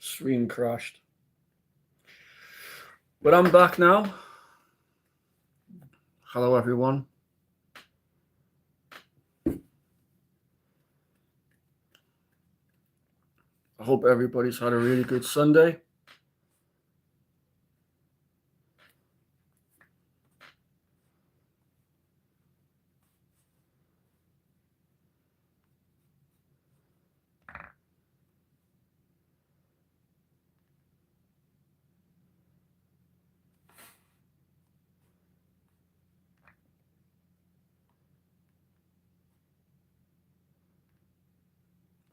Stream crashed. But I'm back now. Hello, everyone. I hope everybody's had a really good Sunday.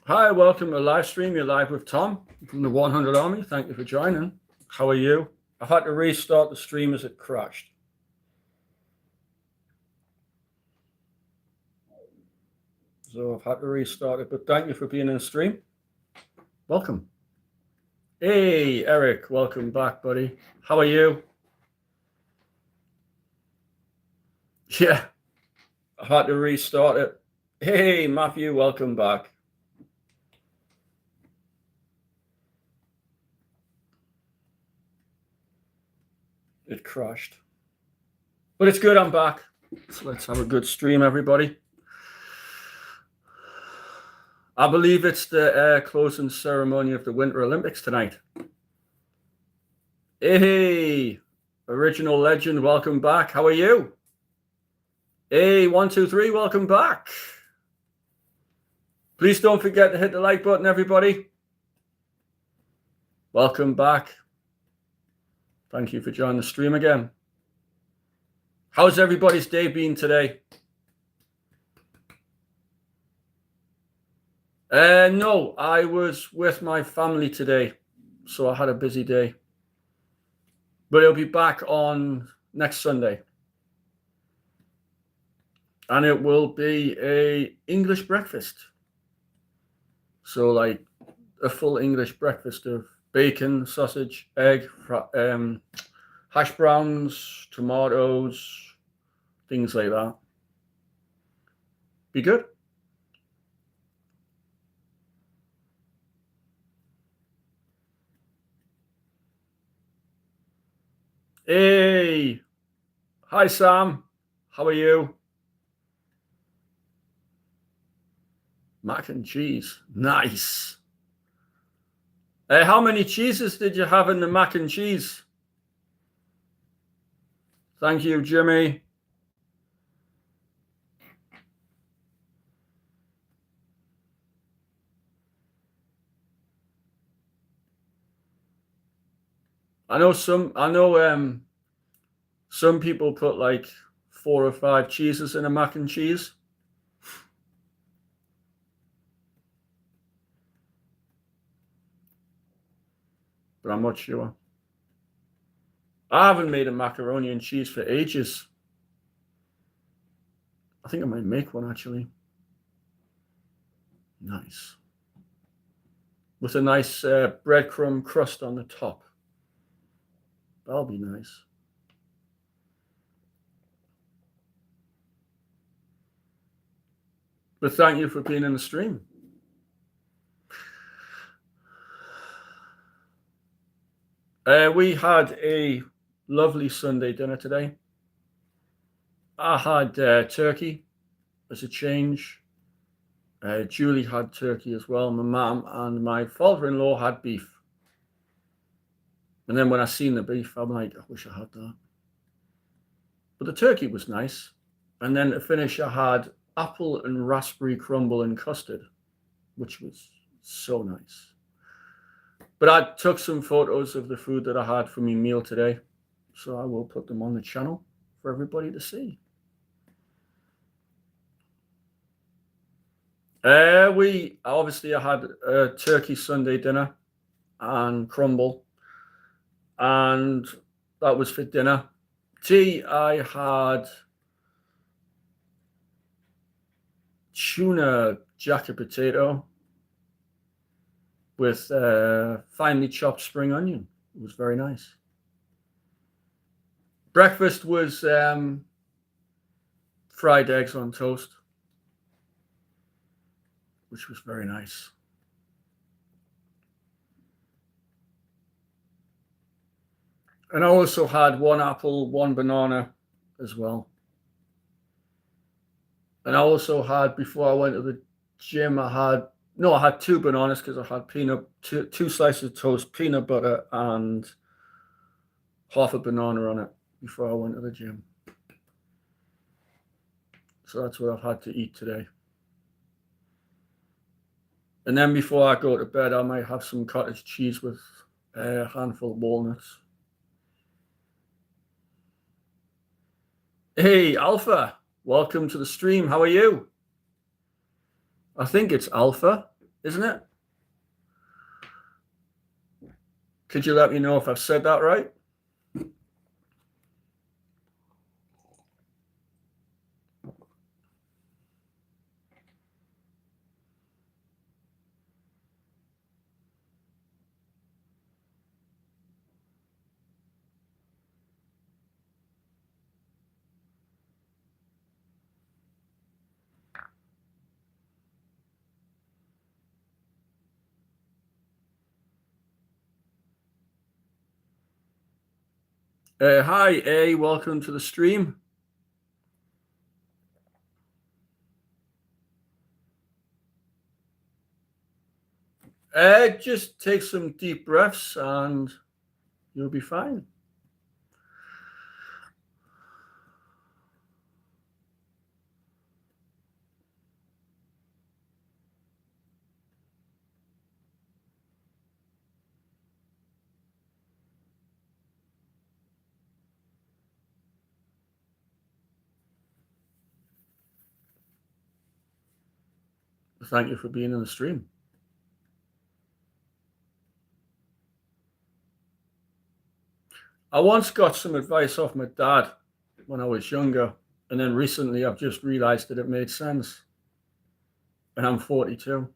Hi, welcome to a live stream. You're live with Tom from the 100 Army. Thank you for joining. How are you? I've had to restart the stream as it crashed. So I've had to restart it, but thank you for being in the stream. Welcome. Hey, Eric, welcome back, buddy. How are you? Yeah, I had to restart it. Hey, Matthew, welcome back. It crashed. But it's good, I'm back. So let's have a good stream, everybody. I believe it's the closing ceremony of the Winter Olympics tonight. Hey, original legend, welcome back. How are you? Hey, 1, 2, 3, welcome back. Please don't forget to hit the like button, everybody. Welcome back. Thank you for joining the stream again. How's everybody's day been today? No, I was with my family today, so I had a busy day. But it'll be back on next Sunday. And it will be a English breakfast. So like a full English breakfast of bacon, sausage, egg, hash browns, tomatoes, things like that. Be good. Hey, hi Sam, how are you? Mac and cheese, nice. How many cheeses did you have in the mac and cheese? Thank you, Jimmy. I know some people put like 4 or 5 cheeses in a mac and cheese. But I'm not sure. I haven't made a macaroni and cheese for ages. I think I might make one actually. Nice. With a nice breadcrumb crust on the top. That'll be nice. But thank you for being in the stream. We had a lovely Sunday dinner today. I had turkey as a change. Julie had turkey as well. My mum and my father-in-law had beef. And then when I seen the beef, I'm like, I wish I had that. But the turkey was nice. And then to finish, I had apple and raspberry crumble and custard, which was so nice. But I took some photos of the food that I had for my meal today. So I will put them on the channel for everybody to see. I had a turkey Sunday dinner and crumble. And that was for dinner. Tea, I had tuna jacket potato with finely chopped spring onion. It was very nice. Breakfast was fried eggs on toast, which was very nice. And I also had 1 apple, 1 banana as well. And I also had, before I went to the gym, I had 2 bananas because I had two slices of toast, peanut butter, and half a banana on it before I went to the gym. So that's what I've had to eat today. And then before I go to bed, I might have some cottage cheese with a handful of walnuts. Hey, Alpha, welcome to the stream. How are you? I think it's Alpha, isn't it? Could you let me know if I've said that right? Hi, A, welcome to the stream. Just take some deep breaths and you'll be fine. Thank you for being in the stream. I once got some advice off my dad when I was younger, and then recently I've just realized that it made sense. And I'm 42.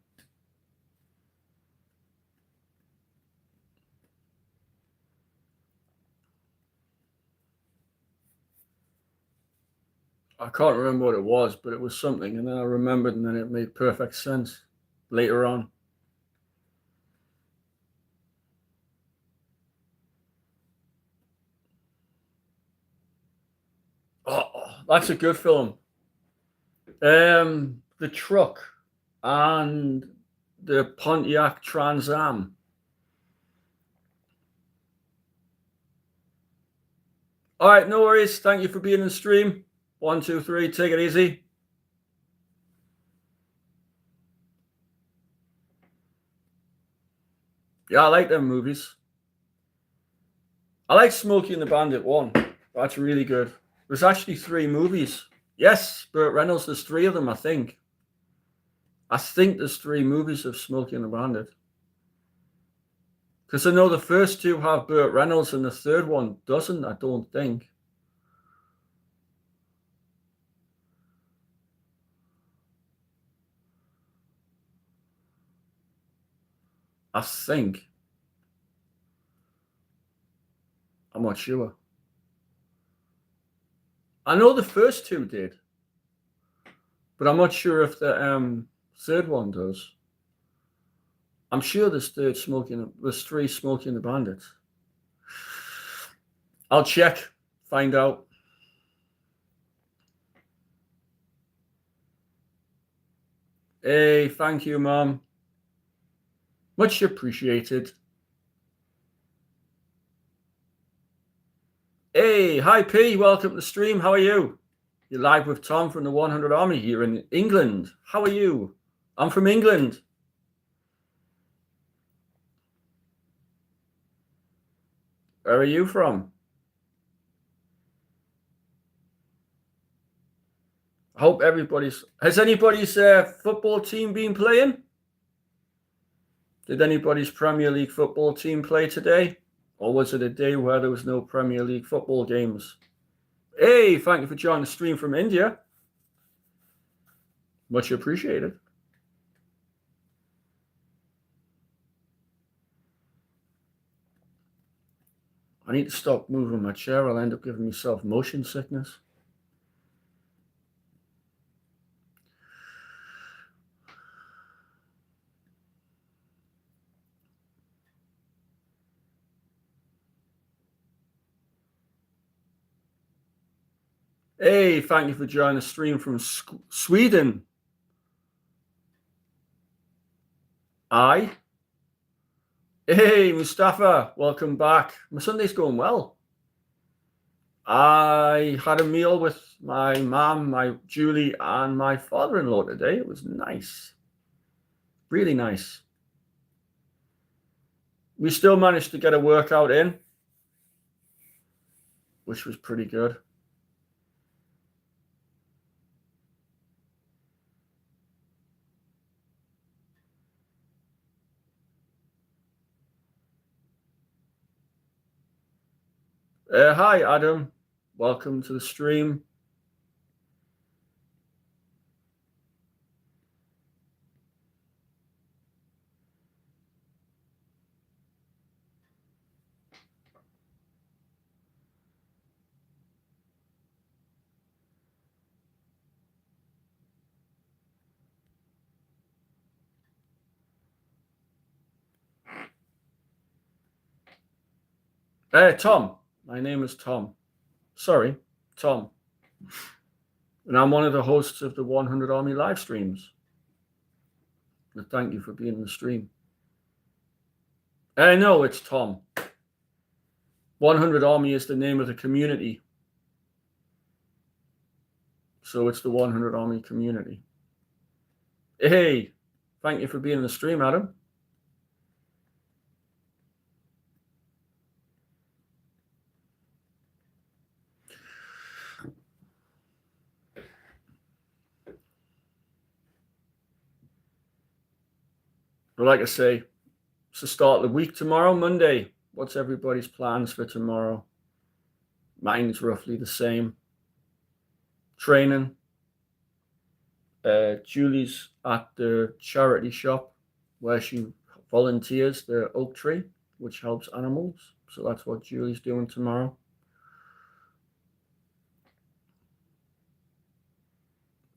I can't remember what it was, but it was something, and then I remembered, and then it made perfect sense later on. Oh, that's a good film. The truck and the Pontiac Trans Am. All right, no worries. Thank you for being in the stream. 1, 2, 3. Take it easy. Yeah, I like them movies. I like Smokey and the Bandit 1. That's really good. There's actually 3 movies. Yes, Burt Reynolds. There's 3 of them, I think. I think there's 3 movies of Smokey and the Bandit. Because I know the first 2 have Burt Reynolds and the third one doesn't, I don't think. I think. I'm not sure. I know the first 2 did. But I'm not sure if the third one does. I'm sure there's 3 Smokey and the Bandits. I'll check, find out. Hey, thank you, Mom. Much appreciated. Hey, hi P, welcome to the stream. How are you? You're live with Tom from the 100 Army here in England. How are you? I'm from England. Where are you from? I hope has anybody's football team been playing? Did anybody's Premier League football team play today? Or was it a day where there was no Premier League football games? Hey, thank you for joining the stream from India. Much appreciated. I need to stop moving my chair. I'll end up giving myself motion sickness. Hey, thank you for joining the stream from Sweden. Hey, Mustafa, welcome back. My Sunday's going well. I had a meal with my mom, my Julie, and my father-in-law today. It was nice. Really nice. We still managed to get a workout in, which was pretty good. Hi, Adam. Welcome to the stream. Tom. My name is Tom. Sorry, Tom. And I'm one of the hosts of the 100 Army live streams. And thank you for being in the stream. No, it's Tom. 100 Army is the name of the community. So it's the 100 Army community. Hey, thank you for being in the stream, Adam. But like I say, it's the start of the week tomorrow, Monday. What's everybody's plans for tomorrow? Mine's roughly the same. Training. Julie's at the charity shop where she volunteers the oak tree, which helps animals. So that's what Julie's doing tomorrow.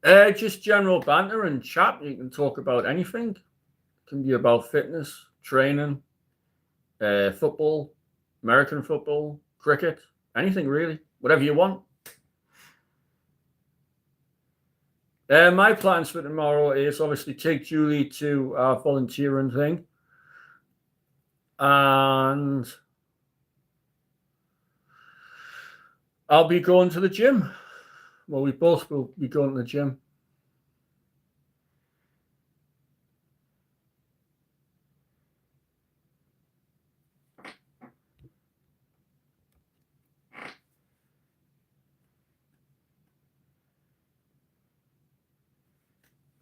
Just general banter and chat. You can talk about anything. It can be about fitness, training, football, American football, cricket, anything really, whatever you want. My plans for tomorrow is obviously take Julie to our volunteering thing. And I'll be going to the gym. Well, we both will be going to the gym.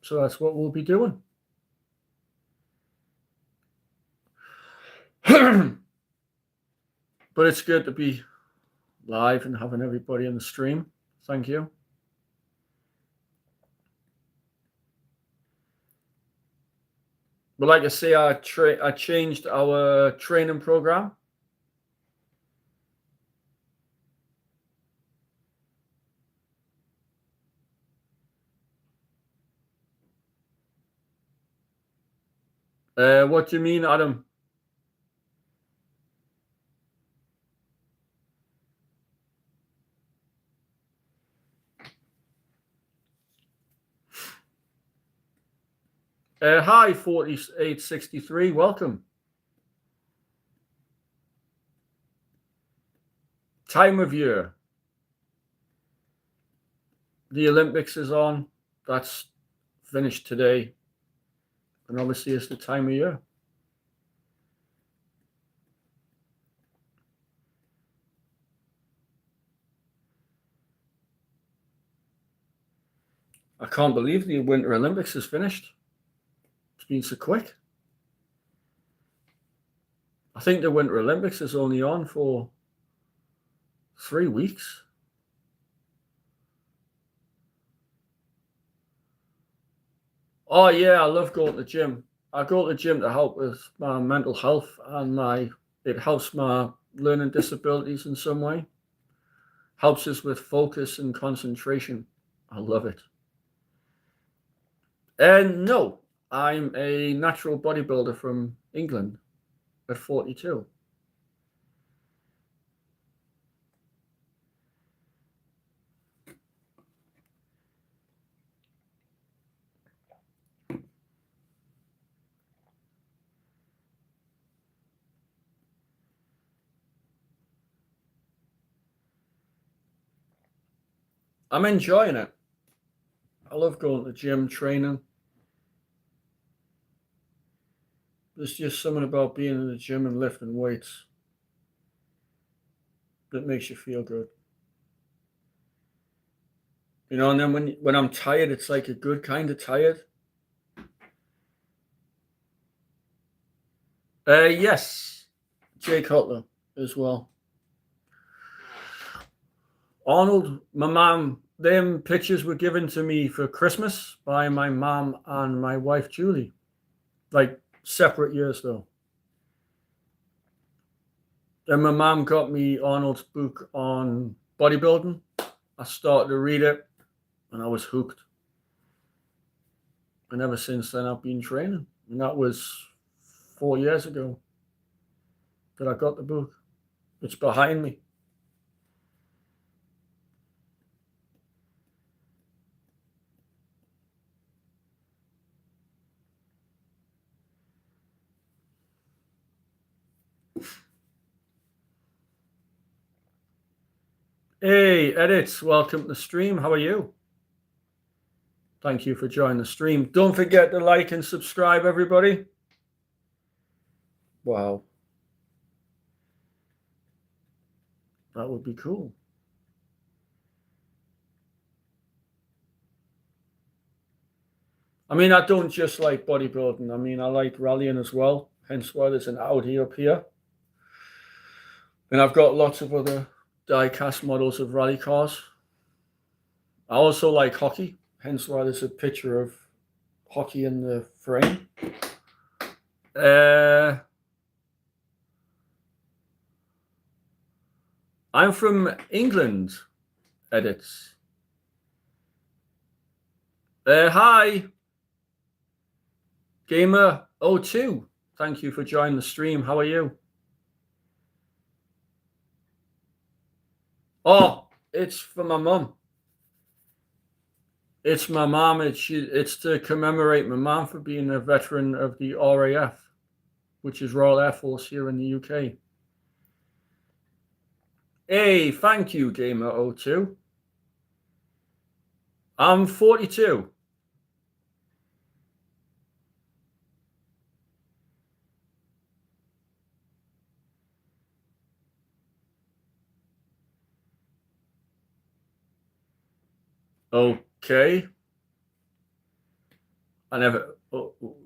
So that's what we'll be doing. But it's good to be live and having everybody in the stream. Thank you. But like I say, I changed our training program. What do you mean, Adam? Hi, 4863. Welcome. Time of year. The Olympics is on. That's finished today. And obviously it's the time of year. I can't believe the Winter Olympics is finished. It's been so quick. I think the Winter Olympics is only on for 3 weeks. Oh yeah, I love going to the gym. I go to the gym to help with my mental health and it helps my learning disabilities in some way. Helps us with focus and concentration. I love it. And no, I'm a natural bodybuilder from England at 42. I'm enjoying it. I love going to the gym, training. There's just something about being in the gym and lifting weights that makes you feel good. You know, and then when I'm tired, it's like a good kind of tired. Yes, Jay Cutler as well. Arnold, my mom, them pictures were given to me for Christmas by my mom and my wife Julie, like separate years though. Then my mom got me Arnold's book on bodybuilding. I started to read it and I was hooked. And ever since then, I've been training. And that was 4 years ago that I got the book. It's behind me. Hey, Edits, welcome to the stream. How are you? Thank you for joining the stream. Don't forget to like and subscribe, everybody. Wow. That would be cool. I mean, I don't just like bodybuilding. I mean, I like rallying as well. Hence why there's an Audi up here. And I've got lots of other die-cast models of rally cars. I also like hockey. Hence why there's a picture of hockey in the frame. I'm from England, Edits. Hi, Gamer02. Thank you for joining the stream. How are you? Oh, it's for my mum. It's my mom. It's to commemorate my mom for being a veteran of the RAF, which is Royal Air Force here in the UK. Hey, thank you, Gamer02. I'm 42. Okay.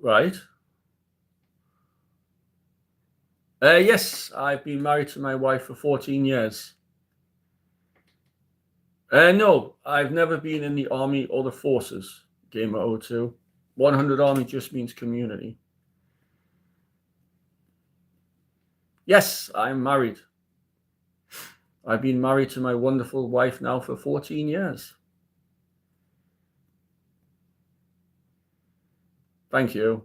Right. Yes, I've been married to my wife for 14 years. No, I've never been in the army or the forces, Gamer02. 100 Army just means community. Yes, I'm married. I've been married to my wonderful wife now for 14 years. Thank you.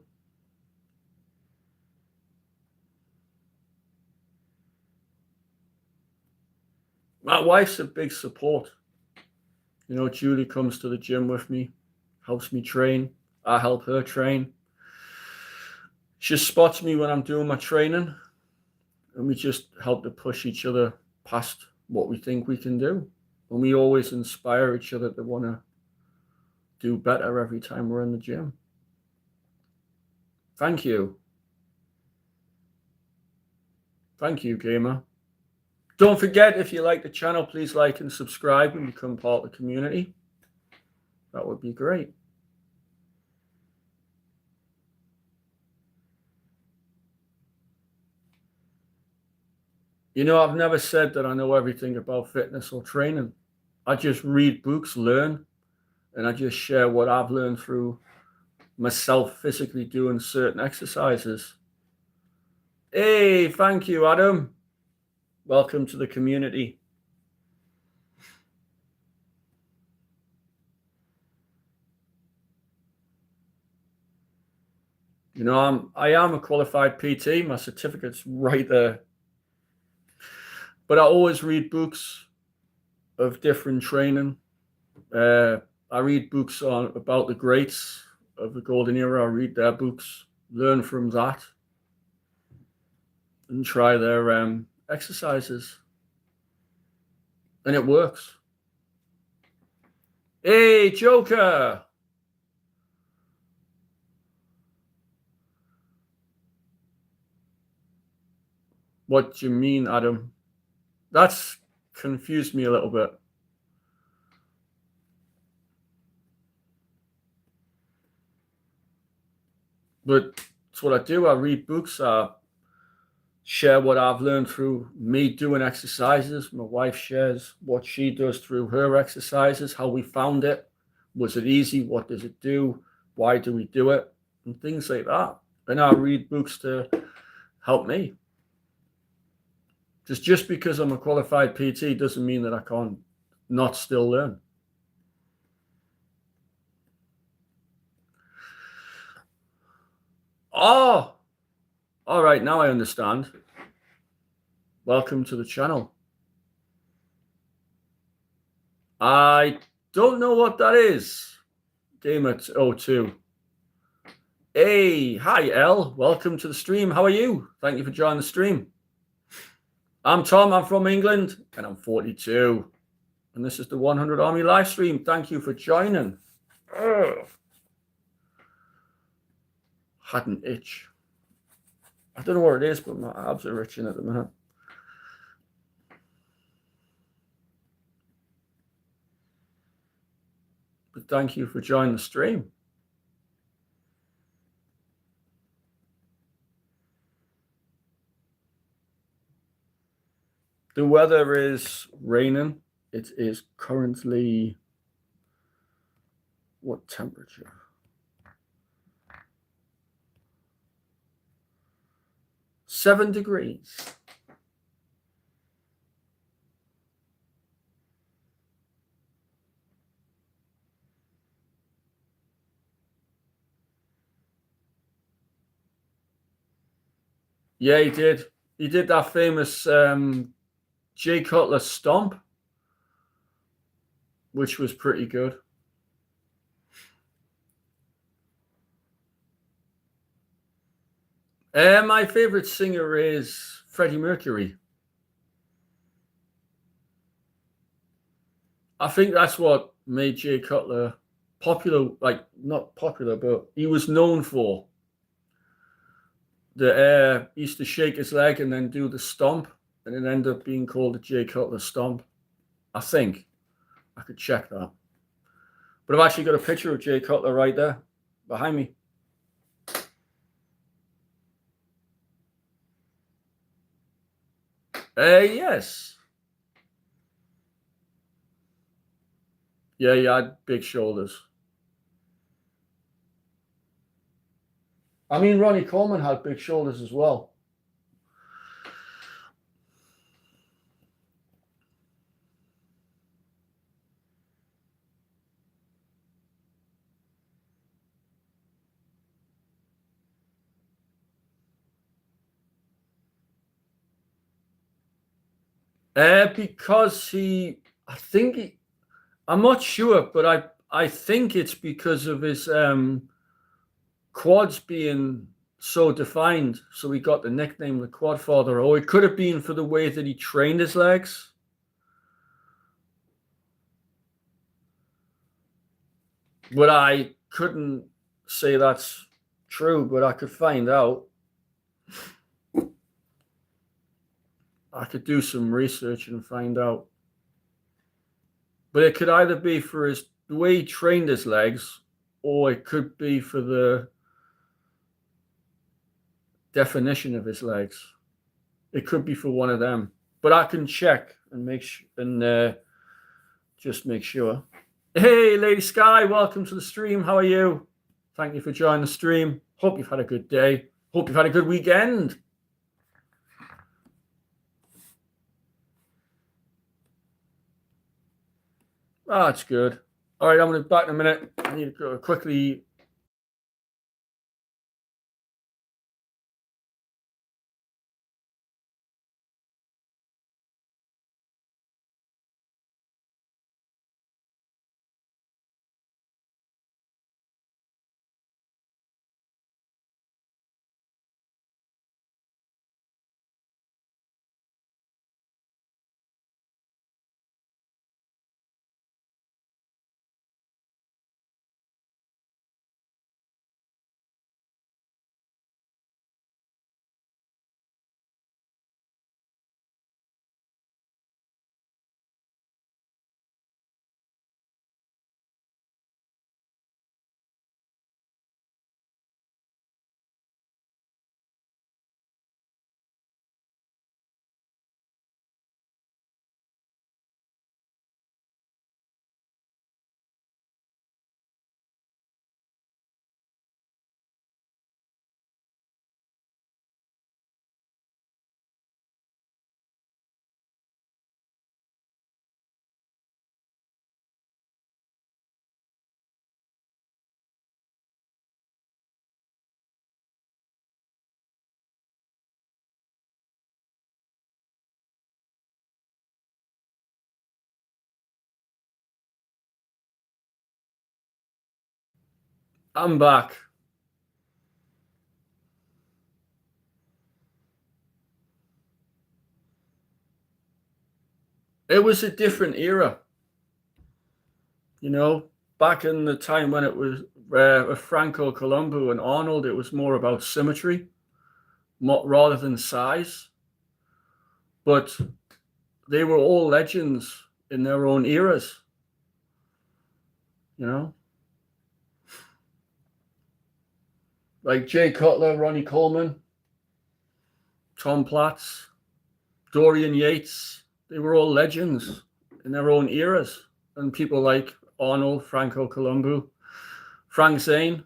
My wife's a big support. You know, Julie comes to the gym with me, helps me train. I help her train. She spots me when I'm doing my training, and we just help to push each other past what we think we can do. And we always inspire each other to want to do better every time we're in the gym. Thank you. Thank you, Gamer. Don't forget, if you like the channel, please like and subscribe and become part of the community. That would be great. You know, I've never said that I know everything about fitness or training. I just read books, learn, and I just share what I've learned through myself physically doing certain exercises. Hey, thank you, Adam. Welcome to the community. You know, I am a qualified PT. My certificate's right there. But I always read books of different training. I read books about the greats of the golden era. I read their books, learn from that, and try their exercises. And it works. Hey, Joker. What do you mean, Adam? That's confused me a little bit. But it's what I do. I read books. I share what I've learned through me doing exercises. My wife shares what she does through her exercises, how we found it. Was it easy? What does it do? Why do we do it? And things like that. And I read books to help me. Just because I'm a qualified PT doesn't mean that I can't not still learn. Oh, all right. Now I understand. Welcome to the channel. I don't know what that is. Gamer02. Hey, hi, L. Welcome to the stream. How are you? Thank you for joining the stream. I'm Tom. I'm from England, and I'm 42. And this is the 100 Army live stream. Thank you for joining. Had an itch. I don't know what it is, but my abs are itching at the minute. But thank you for joining the stream. The weather is raining. It is currently what temperature? 7 degrees. Yeah, he did. He did that famous Jay Cutler stomp, which was pretty good. My favorite singer is Freddie Mercury. I think that's what made Jay Cutler popular. Like, not popular, but he was known for. He used to shake his leg and then do the stomp, and it ended up being called the Jay Cutler stomp. I think. I could check that. But I've actually got a picture of Jay Cutler right there behind me. Yes. Yeah, he had big shoulders. I mean, Ronnie Coleman had big shoulders as well. Because I'm not sure, but I think it's because of his quads being so defined. So he got the nickname the Quad Father. Or it could have been for the way that he trained his legs. But I couldn't say that's true, but I could find out. I could do some research and find out. But it could either be for the way he trained his legs, or it could be for the definition of his legs. It could be for one of them. But I can check and just make sure. Hey, Lady Sky, welcome to the stream. How are you? Thank you for joining the stream. Hope you've had a good day. Hope you've had a good weekend. Ah, that's good. All right, I'm going to be back in a minute. I need to go quickly I'm back. It was a different era, you know, back in the time when it was Franco Columbu and Arnold, it was more about symmetry rather than size. But they were all legends in their own eras, you know, like Jay Cutler, Ronnie Coleman, Tom Platz, Dorian Yates. They were all legends in their own eras. And people like Arnold, Franco Columbu, Frank Zane,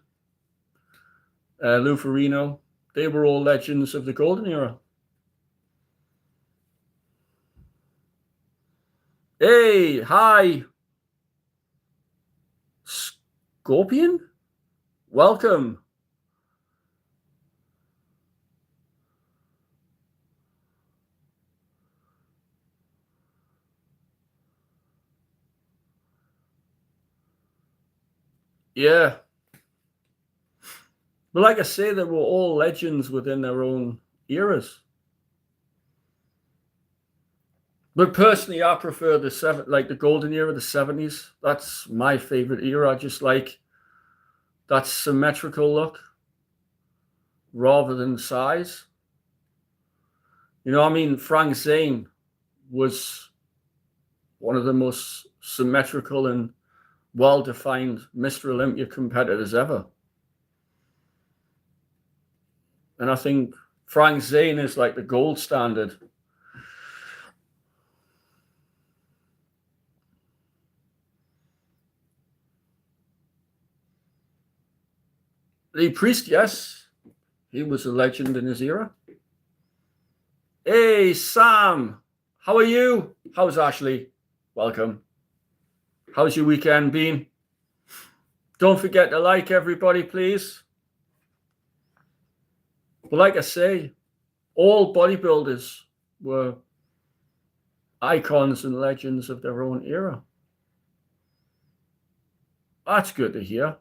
Lou Ferrigno, they were all legends of the golden era. Hey, hi, Scorpion, welcome. Yeah, but like I say, they were all legends within their own eras. But personally, I prefer the golden era, the 70s. That's my favorite era. I just like that symmetrical look rather than size. You know, I mean, Frank Zane was one of the most symmetrical and well-defined Mr. Olympia competitors ever. And I think Frank Zane is like the gold standard. Lee Priest, yes, he was a legend in his era. Hey, Sam, how are you? How's Ashley? Welcome. How's your weekend been? Don't forget to like everybody, please. But like I say, all bodybuilders were icons and legends of their own era. That's good to hear.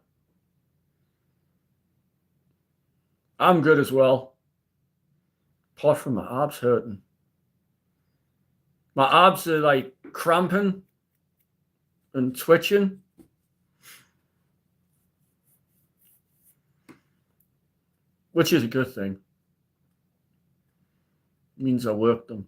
I'm good as well. Apart from my abs hurting. My abs are like cramping and twitching. Which is a good thing. It means I worked them.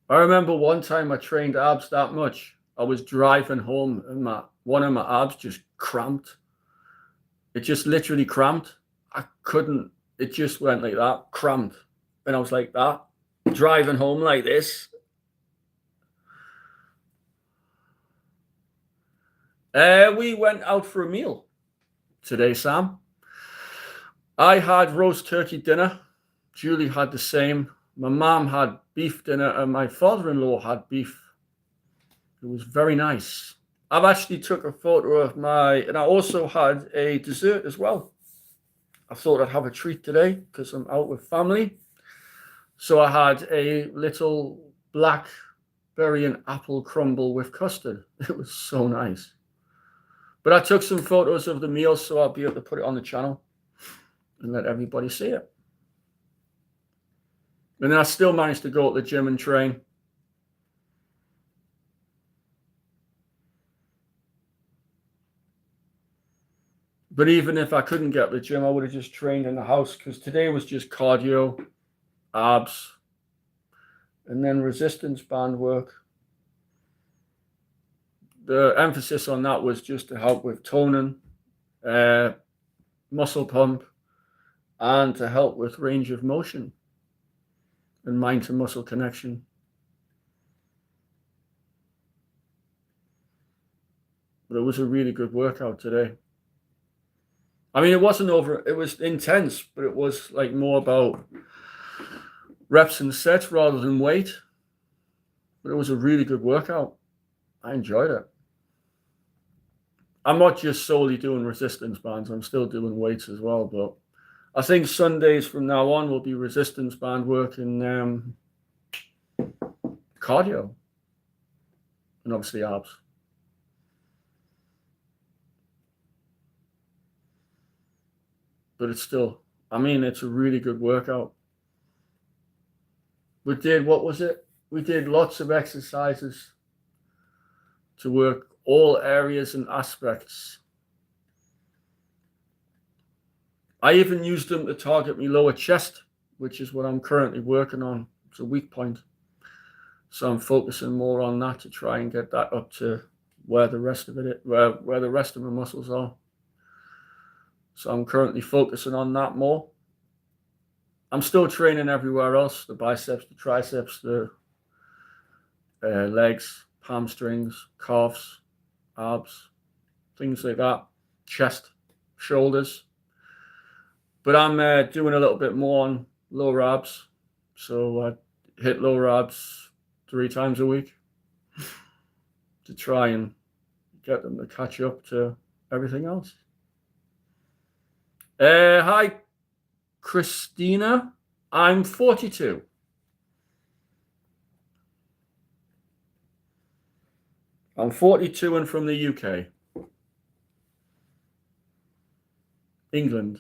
I remember one time I trained abs that much. I was driving home and one of my abs just cramped. It just literally cramped. I couldn't, it just went like that, cramped. And I was like that, driving home like this. We went out for a meal today, Sam. I had roast turkey dinner. Julie had the same. My mom had beef dinner and my father-in-law had beef. It was very nice. I've actually took a photo of and I also had a dessert as well. I thought I'd have a treat today because I'm out with family. So I had a little blackberry and apple crumble with custard. It was so nice. But I took some photos of the meal so I'll be able to put it on the channel and let everybody see it. And then I still managed to go to the gym and train. But even if I couldn't get to the gym, I would have just trained in the house because today was just cardio, abs, and then resistance band work. The emphasis on that was just to help with toning, muscle pump, and to help with range of motion and mind to muscle connection. But it was a really good workout today. I mean, it was intense, but it was like more about reps and sets rather than weight. But it was a really good workout. I enjoyed it. I'm not just solely doing resistance bands. I'm still doing weights as well. But I think Sundays from now on will be resistance band work and cardio. And obviously abs. but it's still, I mean, it's a really good workout. We did, what was it? We did lots of exercises to work all areas and aspects. I even used them to target my lower chest, which is what I'm currently working on. It's a weak point. So I'm focusing more on that to try and get that up to where the rest of it, where the rest of my muscles are. So I'm currently focusing on that more. I'm still training everywhere else, the biceps, the triceps, the legs, hamstrings, calves, abs, things like that, chest, shoulders. But I'm doing a little bit more on lower abs. So I hit lower abs 3 times a week to try and get them to catch up to everything else. Hi, Christina. I'm 42. I'm 42 and from the UK. England.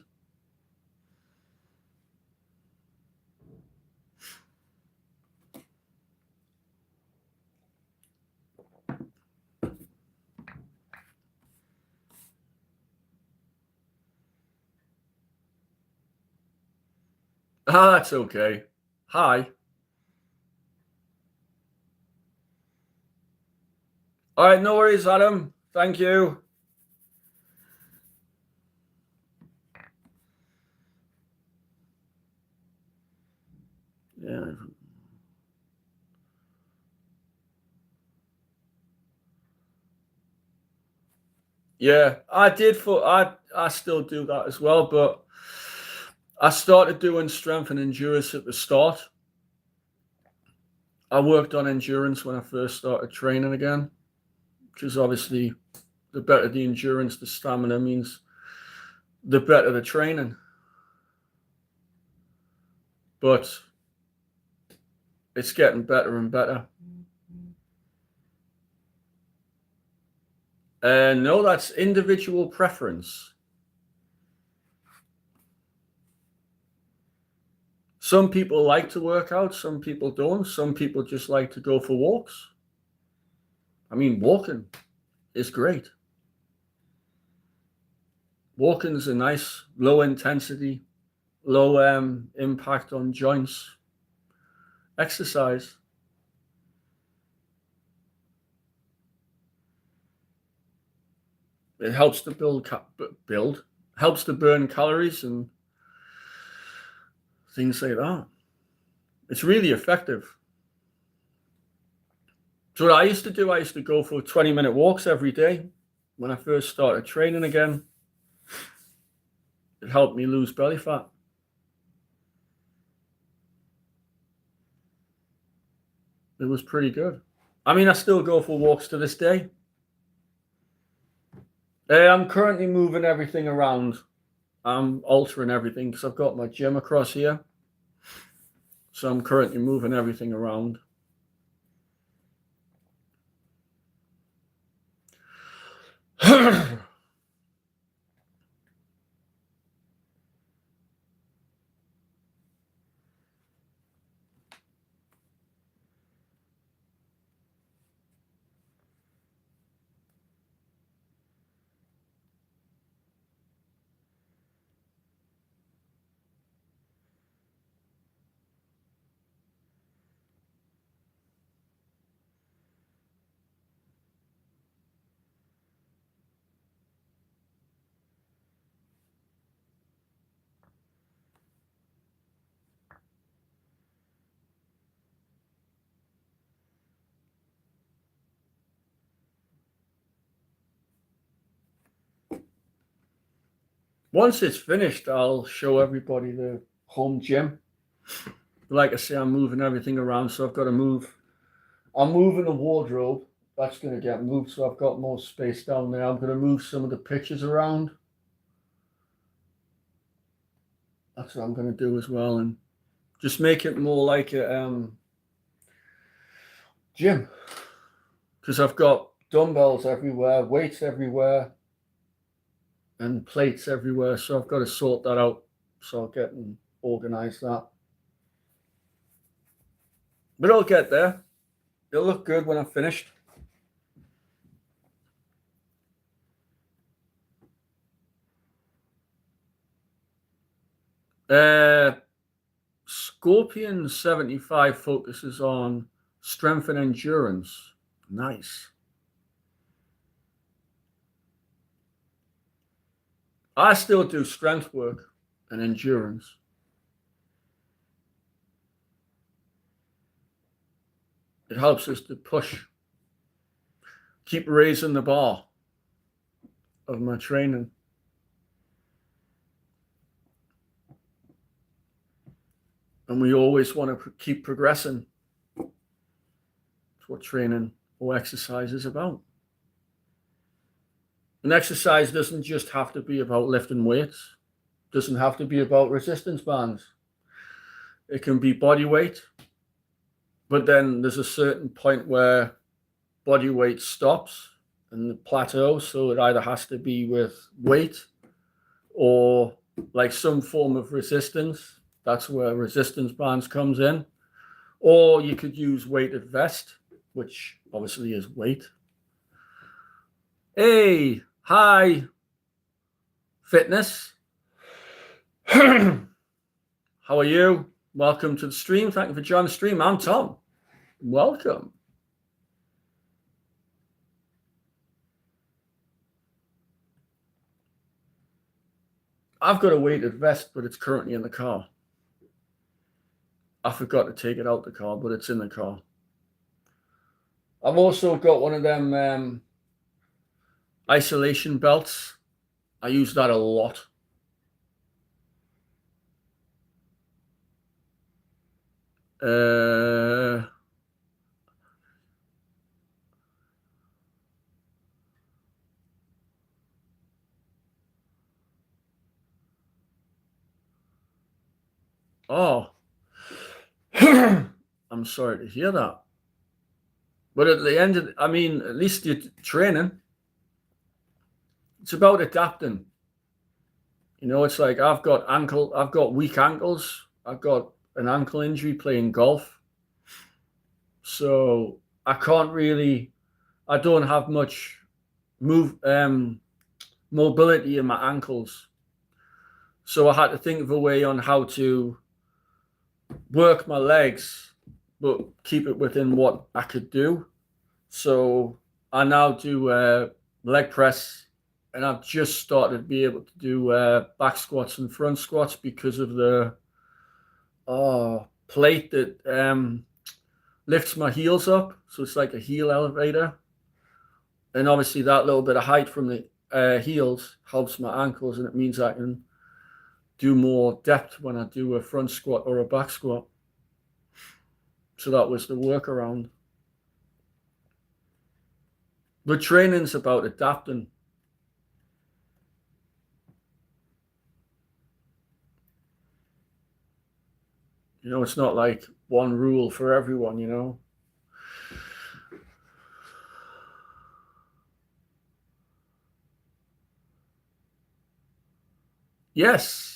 Ah, that's okay. Hi. All right, no worries, Adam. Thank you. Yeah. Yeah, I did I still do that as well, but I started doing strength and endurance at the start. I worked on endurance when I first started training again, because obviously the better the endurance, the stamina means the better the training. But it's getting better and better. No, that's individual preference. Some people like to work out, some people don't. Some people just like to go for walks. I mean, walking is great. Walking is a nice low intensity, low impact on joints exercise. It helps to helps to burn calories and things like that. It's really effective. So what I used to do, I used to go for 20-minute walks every day when I first started training again. It helped me lose belly fat. It was pretty good. I mean, I still go for walks to this day. I'm currently moving everything around. I'm altering everything because I've got my gym across here. So I'm currently moving everything around. Once it's finished, I'll show everybody the home gym. Like I say, I'm moving everything around, so I've got to move. I'm moving the wardrobe. That's going to get moved, so I've got more space down there. I'm going to move some of the pictures around. That's what I'm going to do as well, and just make it more like a gym. Because I've got dumbbells everywhere, weights everywhere. and plates everywhere. So I've got to sort that out. So I'll get and organize that. But I'll get there. It'll look good when I'm finished. Scorpion 75 focuses on strength and endurance. Nice. I still do strength work and endurance. It helps us to push, keep raising the bar of my training. And we always want to keep progressing. That's what training or exercise is about. And exercise doesn't just have to be about lifting weights. It doesn't have to be about resistance bands. It can be body weight. But then there's a certain point where body weight stops and the plateau. So it either has to be with weight or like some form of resistance. That's where resistance bands comes in. Or you could use weighted vest, which obviously is weight. Hey, hi, fitness. How are you? Welcome to the stream. Thank you for joining the stream. I'm Tom. Welcome. I've got a weighted vest, but it's currently in the car. I forgot to take it out the car, but it's in the car. I've also got one of them isolation belts. I use that a lot. Oh, I'm sorry to hear that. But at the end of, at least you're training. It's about adapting. You know, it's like I've got weak ankles. I've got an ankle injury playing golf. So I don't have much mobility in my ankles. So I had to think of a way on how to work my legs, but keep it within what I could do. So I now do leg press, and I've just started to be able to do back squats and front squats because of the plate that lifts my heels up. So it's like a heel elevator. And obviously that little bit of height from the heels helps my ankles, and it means I can do more depth when I do a front squat or a back squat. So that was the workaround. But training's about adapting. You know, it's not like one rule for everyone, you know. Yes.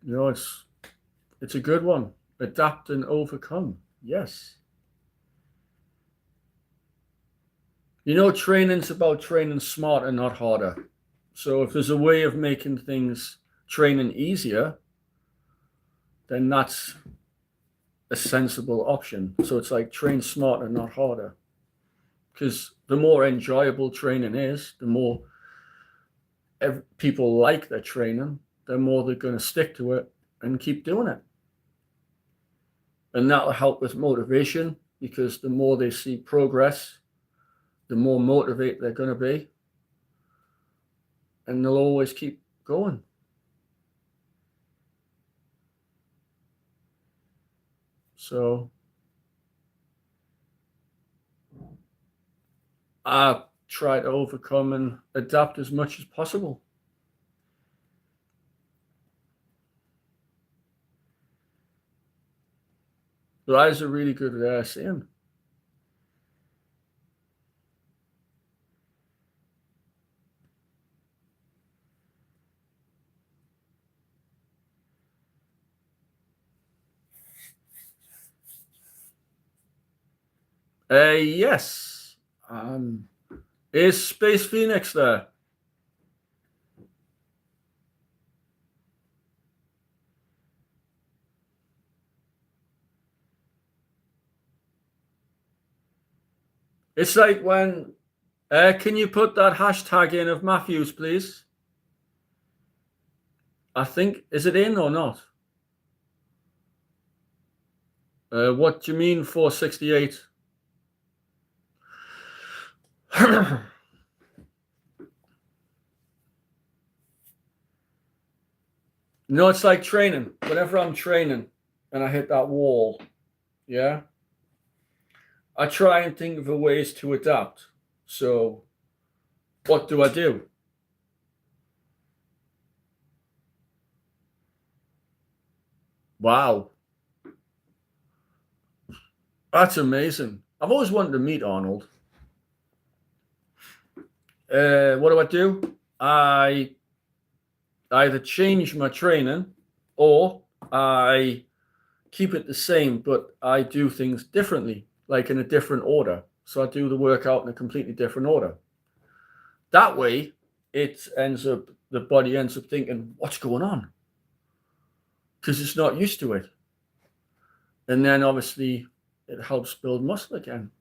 You know, it's a good one. Adapt and overcome. Yes. You know, training's about training smarter, not harder. So if there's a way of making things training easier, then that's a sensible option. So it's like train smarter, not harder. Because the more enjoyable training is, the more people like their training, the more they're going to stick to it and keep doing it. And that'll help with motivation, because the more they see progress, the more motivated they're going to be. And they'll always keep going. So I try to overcome and adapt as much as possible. So that is a really good saying. Yes. Is Space Phoenix there? It's like when, can you put that hashtag in of Matthews, please? I think, is it in or not? What do you mean 468? No, it's like training. Whenever I'm training and I hit that wall, yeah, I try and think of a ways to adapt. So, what do I do? Wow, that's amazing. I've always wanted to meet Arnold. What do I do? I either change my training or I keep it the same, but I do things differently, like in a different order. So I do the workout in a completely different order. That way, the body ends up thinking, what's going on? Because it's not used to it. And then obviously it helps build muscle again.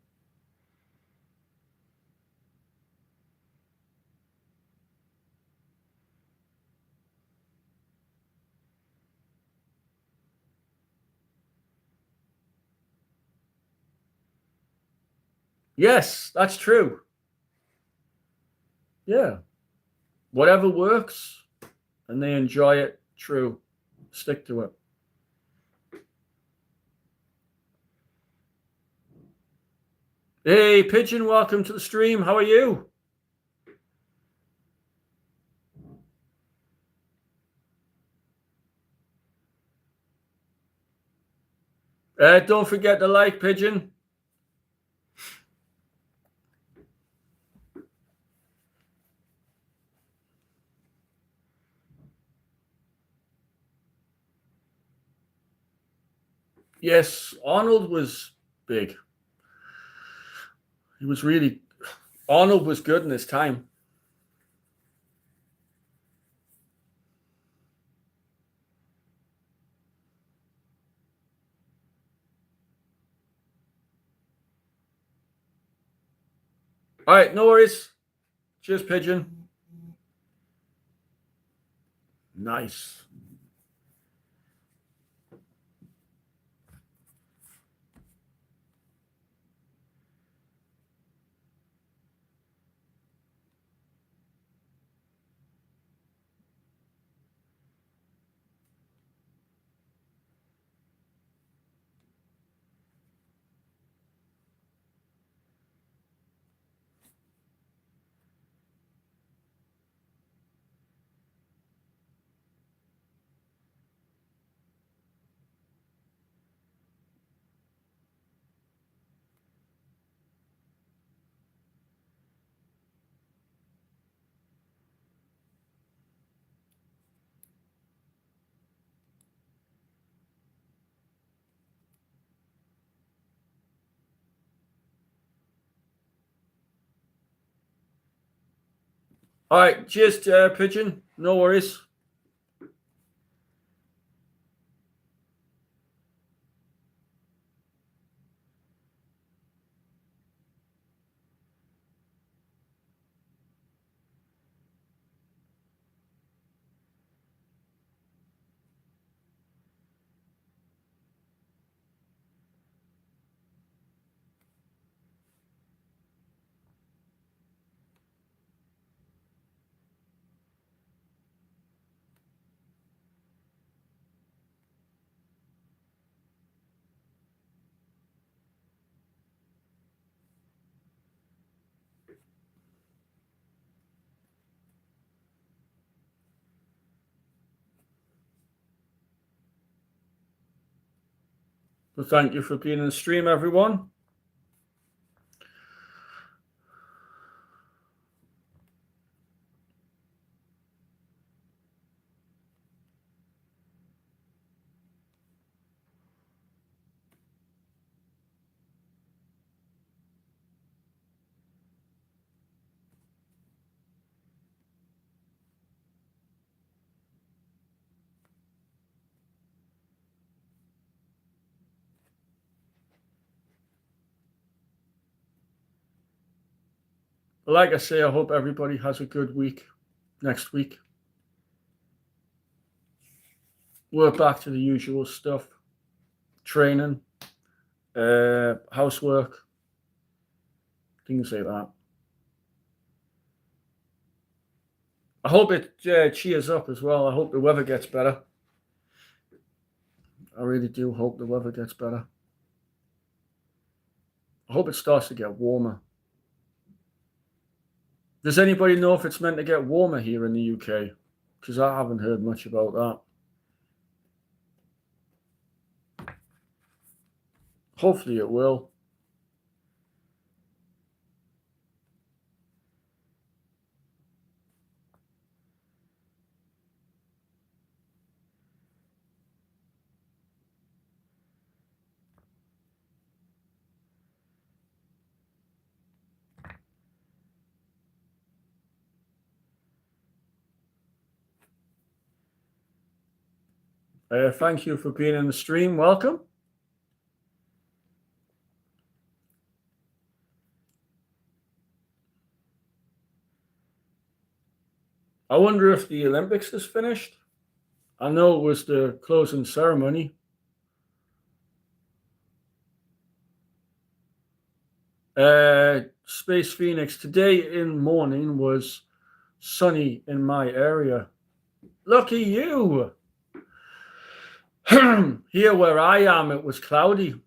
Yes, that's true. Yeah. Whatever works and they enjoy it, true. Stick to it. Hey, Pigeon, welcome to the stream. How are you? Don't forget to like, Pigeon. Yes, Arnold was big. He was really, Arnold was good in his time. All right, no worries. Cheers, Pigeon. Nice. All right, cheers, Pigeon. No worries. But thank you for being in the stream, everyone. Like I say, I hope everybody has a good week next week. We're back to the usual stuff. Training, housework, things like that. I hope it cheers up as well. I hope the weather gets better. I really do hope the weather gets better. I hope it starts to get warmer. Does anybody know if it's meant to get warmer here in the UK? Because I haven't heard much about that. Hopefully it will. Thank you for being in the stream. Welcome. I wonder if the Olympics is finished. I know it was the closing ceremony. Space Phoenix, today in morning was sunny in my area. Lucky you. Here where I am, it was cloudy.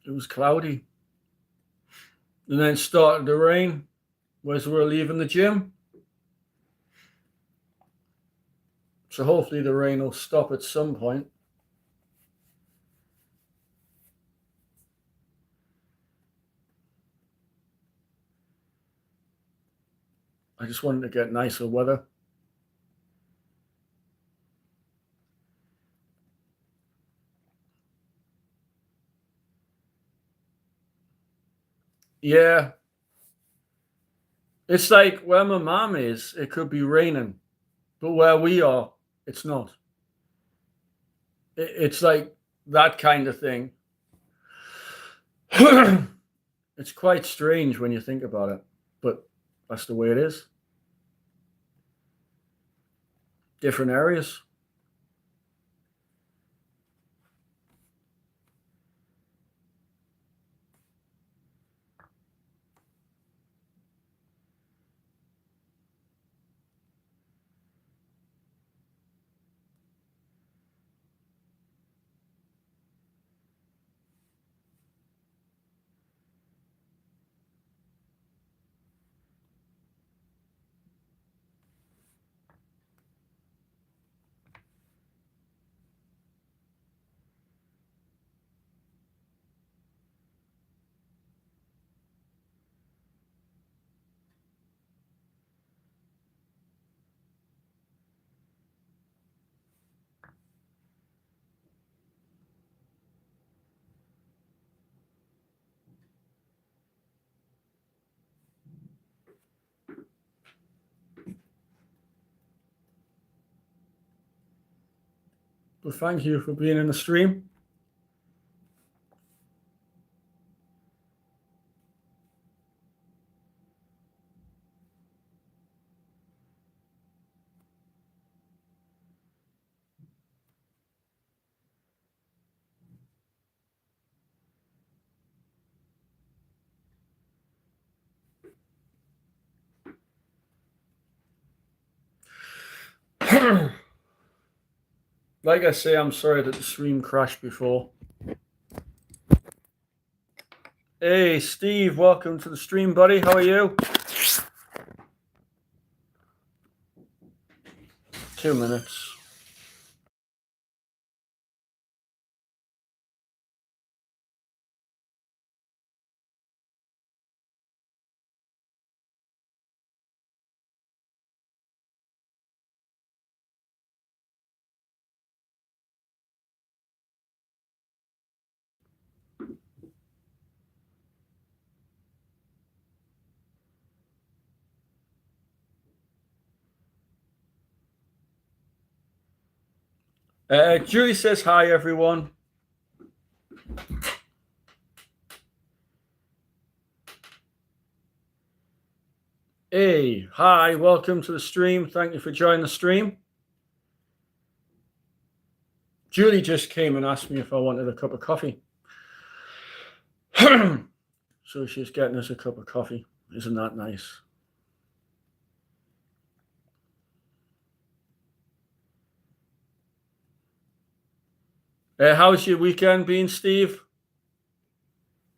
It was cloudy. And then it started to rain as we were leaving the gym. So hopefully the rain will stop at some point. I just wanted to get nicer weather. Yeah. It's like where my mom is, it could be raining. But where we are, it's not. It's like that kind of thing. It's quite strange when you think about it, but that's the way it is. Different areas. But thank you for being in the stream. Like I say, I'm sorry that the stream crashed before. Hey, Steve, welcome to the stream, buddy. How are you? 2 minutes. Julie says hi, everyone. Hey, hi, welcome to the stream. Thank you for joining the stream. Julie just came and asked me if I wanted a cup of coffee. So she's getting us a cup of coffee. Isn't that nice? How's your weekend been, Steve?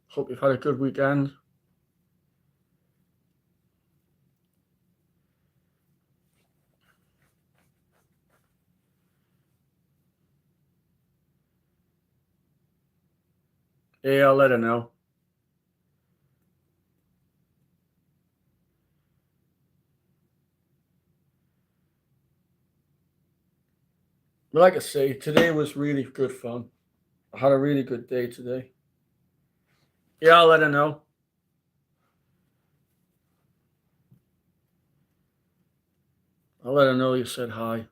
Hope you've had a good weekend. Yeah, I'll let her know. But like I say, today was really good fun. I had a really good day today. Yeah, I'll let her know. I'll let her know you said hi.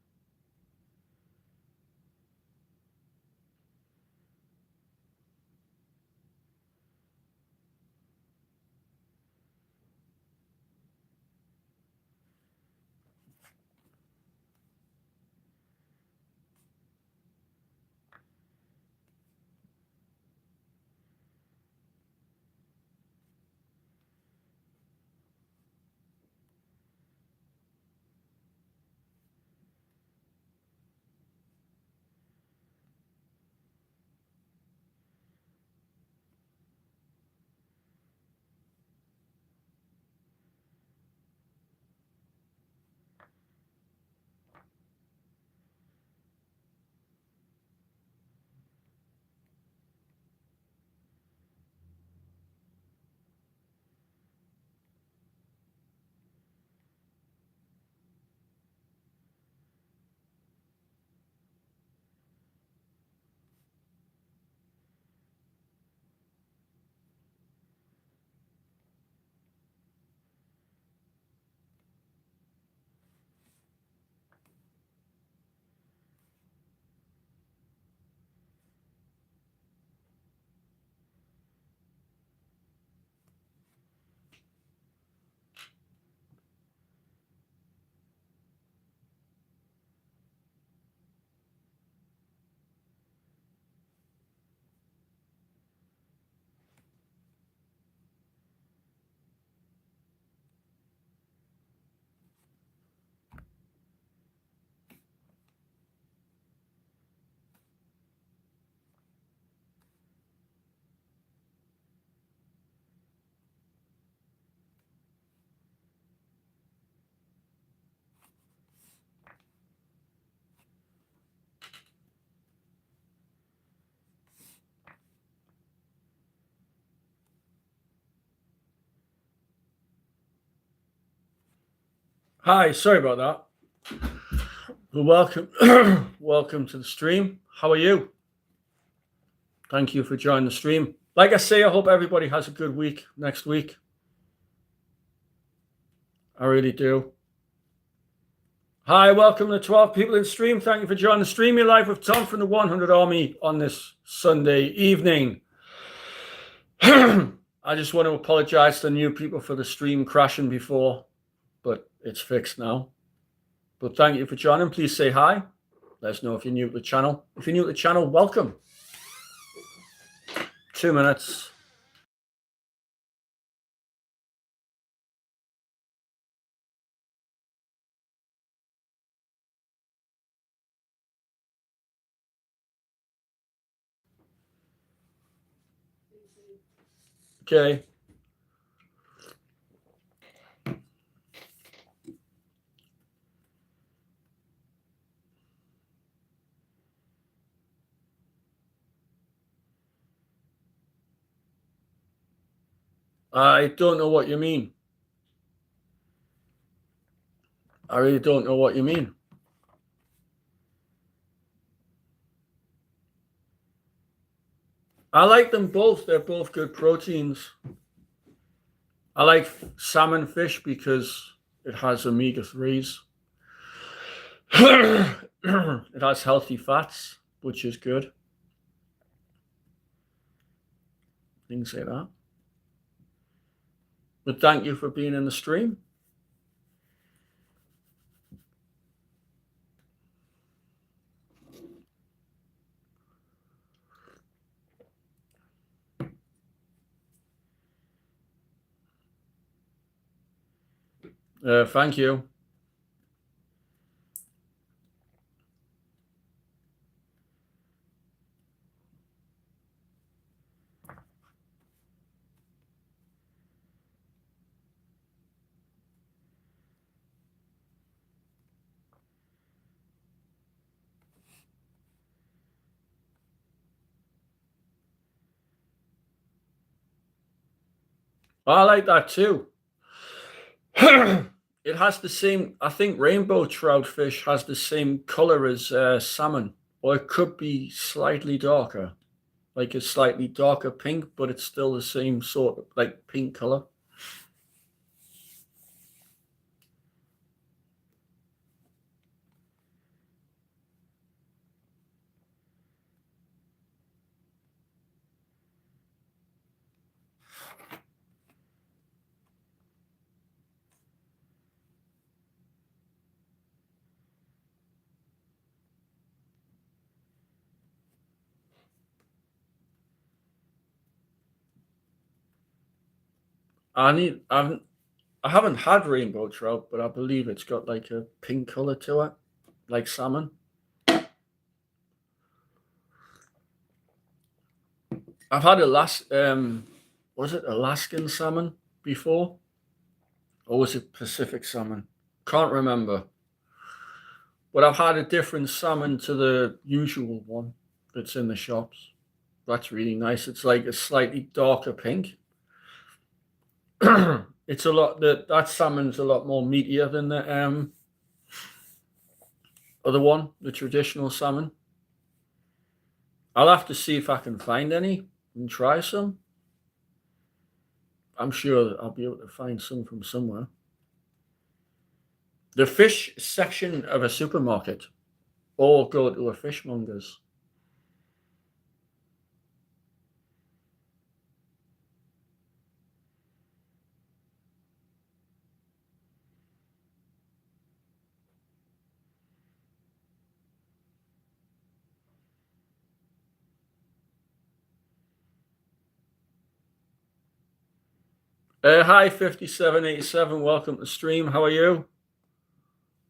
Hi, sorry about that. Well, welcome, welcome to the stream. How are you? Thank you for joining the stream. Like I say, I hope everybody has a good week next week. I really do. Hi, welcome to 12 people in stream. Thank you for joining the stream. You're live with Tom from the 100 Army on this Sunday evening. I just want to apologize to new people for the stream crashing before, but it's fixed now. But thank you for joining. Please say hi. Let us know if you're new to the channel. If you're new to the channel, welcome. 2 minutes. Okay. I don't know what you mean. I really don't know what you mean. I like them both. They're both good proteins. I like salmon fish because it has omega-3s. It has healthy fats, which is good. Things like that. But thank you for being in the stream. Thank you. I like that too. It has the same, I think rainbow trout fish has the same color as salmon, or it could be slightly darker, like a slightly darker pink, but it's still the same sort of like pink color. I haven't had rainbow trout, but I believe it's got like a pink color to it, like salmon. I've had was it Alaskan salmon before, or was it Pacific salmon? Can't remember. But I've had a different salmon to the usual one that's in the shops. That's really nice. It's like a slightly darker pink. It's a lot that salmon's a lot more meatier than the other one, the traditional salmon. I'll have to see if I can find any and try some. I'm sure that I'll be able to find some from somewhere. The fish section of a supermarket, or go to a fishmonger's. Hi, 5787. Welcome to the stream. How are you?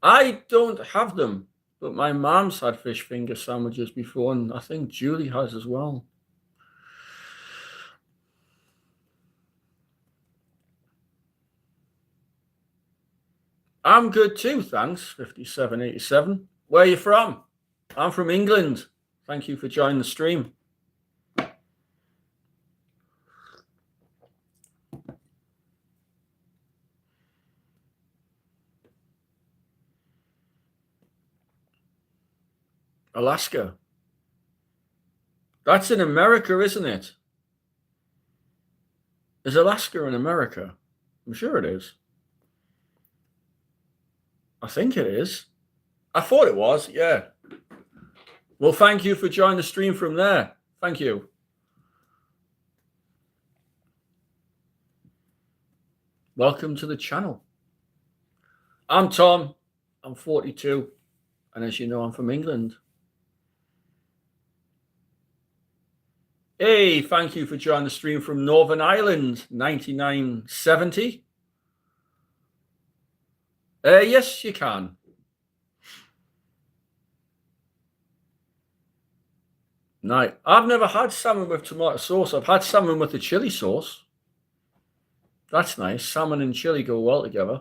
I don't have them, but my mom's had fish finger sandwiches before, and I think Julie has as well. I'm good too, thanks, 5787. Where are you from? I'm from England. Thank you for joining the stream. Alaska. That's in America, isn't it? Is Alaska in America? I'm sure it is. I think it is. I thought it was, yeah. Well, thank you for joining the stream from there. Thank you. Welcome to the channel. I'm Tom. I'm 42. And as you know, I'm from England. Hey, thank you for joining the stream from Northern Ireland, 9970. Yes, you can. No, I've never had salmon with tomato sauce. I've had salmon with the chili sauce. That's nice. Salmon and chili go well together.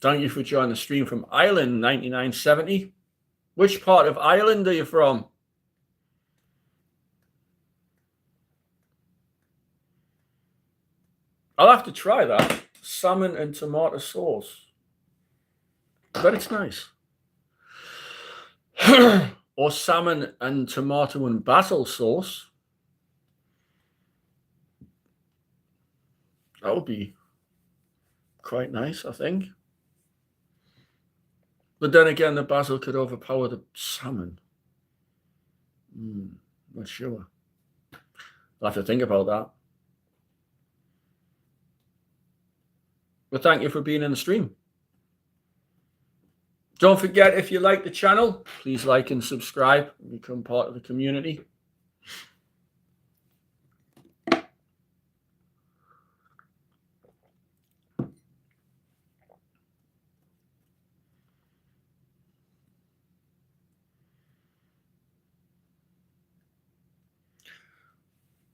Thank you for joining the stream from Ireland, 9970. Which part of Ireland are you from? I'll have to try that. Salmon and tomato sauce. I bet it's nice. Or salmon and tomato and basil sauce. That would be quite nice, I think. But then again, the basil could overpower the salmon. Not sure. I'll have to think about that. But thank you for being in the stream. Don't forget, if you like the channel, please like and subscribe and become part of the community.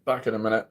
Back in a minute.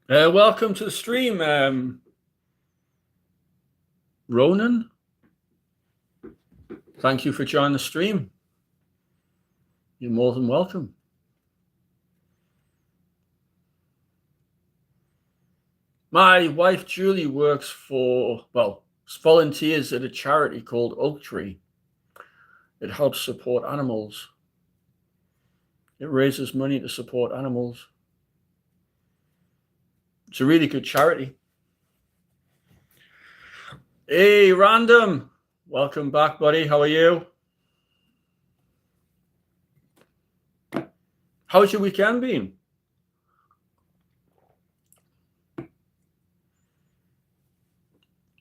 Welcome to the stream, Ronan. Thank you for joining the stream. You're more than welcome. My wife, Julie, works for, volunteers at a charity called Oak Tree. It helps support animals. It raises money to support animals. It's a really good charity. Hey, Random. Welcome back, buddy. How are you? How's your weekend been?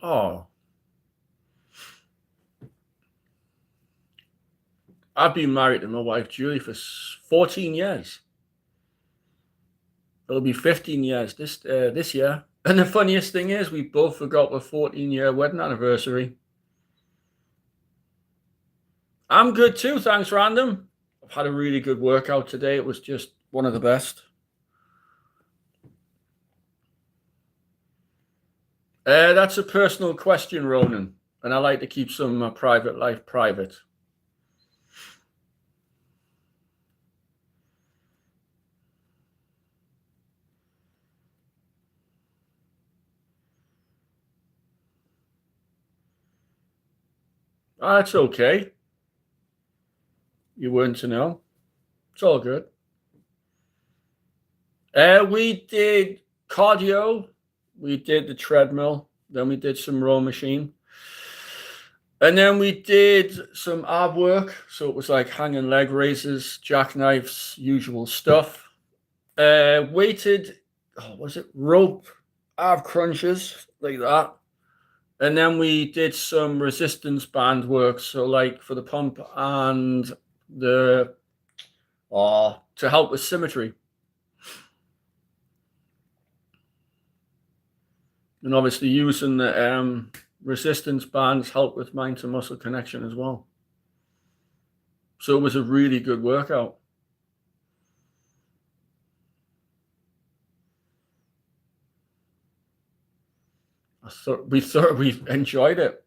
Oh. I've been married to my wife, Julie, for 14 years. It'll be 15 years this year. And the funniest thing is we both forgot the 14-year wedding anniversary. I'm good too, thanks, Random. I've had a really good workout today. It was just one of the best. That's a personal question, Ronan, and I like to keep some private life private. That's okay. You weren't to know. It's all good. We did cardio. We did the treadmill. Then we did some row machine. And then we did some ab work. So it was like hanging leg raises, jackknives, usual stuff. Weighted, was it rope ab crunches like that. And then we did some resistance band work. So like for the pump and the to help with symmetry. And obviously using the resistance bands help with mind to muscle connection as well. So it was a really good workout. We thought we enjoyed it.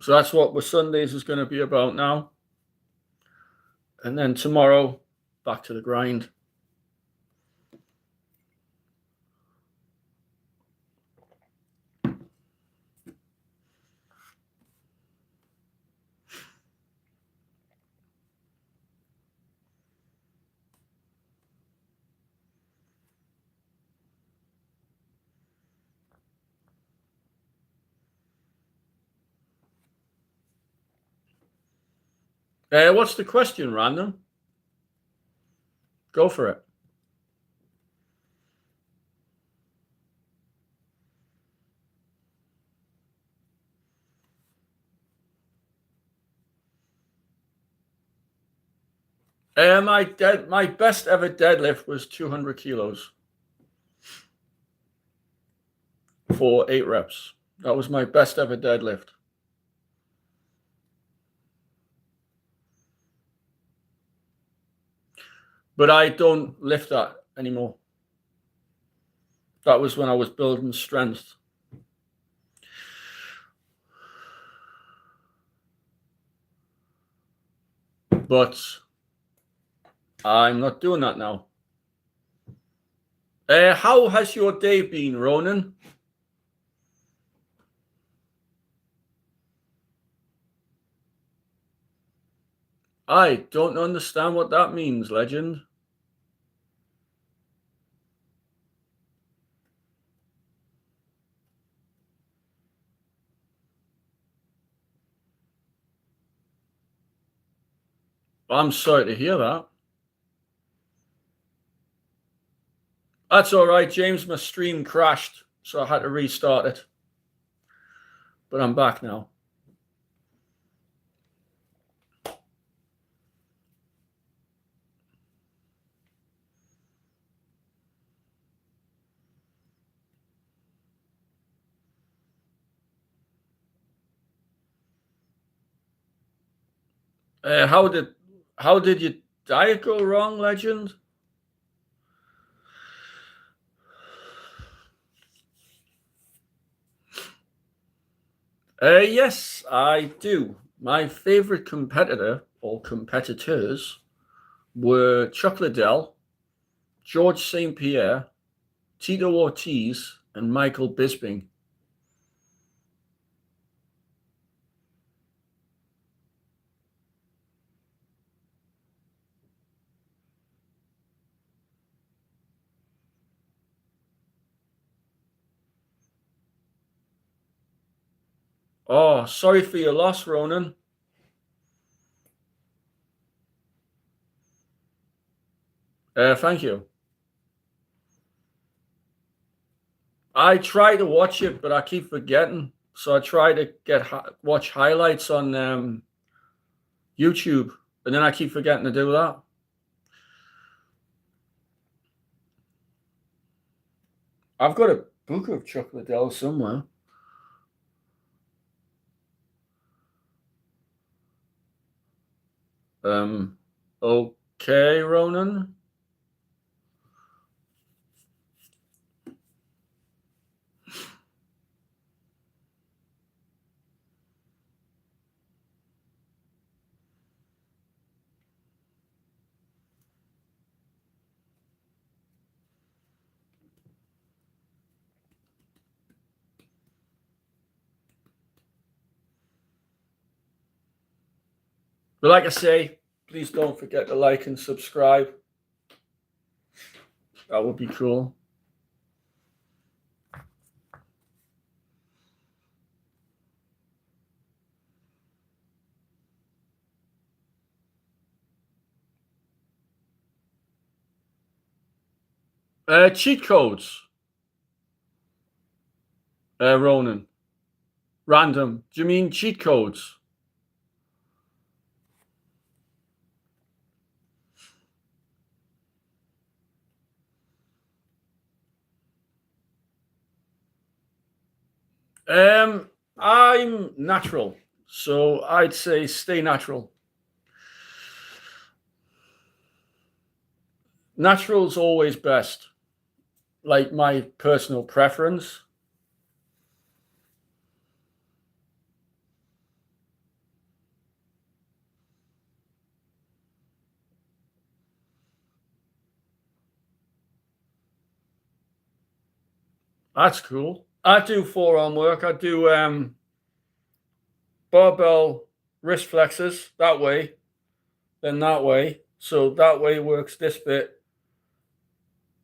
So that's what Sundays is going to be about now. And then tomorrow, back to the grind. What's the question, Random? Go for it. My best ever deadlift was 200 kilos for 8 reps. That was my best ever deadlift. But I don't lift that anymore. That was when I was building strength. But I'm not doing that now. How has your day been, Ronan? I don't understand what that means, legend. I'm sorry to hear that. That's all right, James. My stream crashed, so I had to restart it. But I'm back now. How did your diet go wrong, legend? Yes, I do. My favorite competitor or competitors were Chuck Liddell, George St. Pierre, Tito Ortiz, and Michael Bisping. Oh, sorry for your loss, Ronan. Thank you. I try to watch it, but I keep forgetting. So I try to watch highlights on YouTube, and then I keep forgetting to do that. I've got a book of Chuck Liddell somewhere. Okay, Ronan. But like I say, please don't forget to like and subscribe. That would be cool. Cheat codes, Ronan. Random. Do you mean cheat codes? I'm natural, so I'd say stay natural. Natural's always best, like my personal preference. That's cool. I do forearm work. I do barbell wrist flexors that way, then that way. So that way works this bit,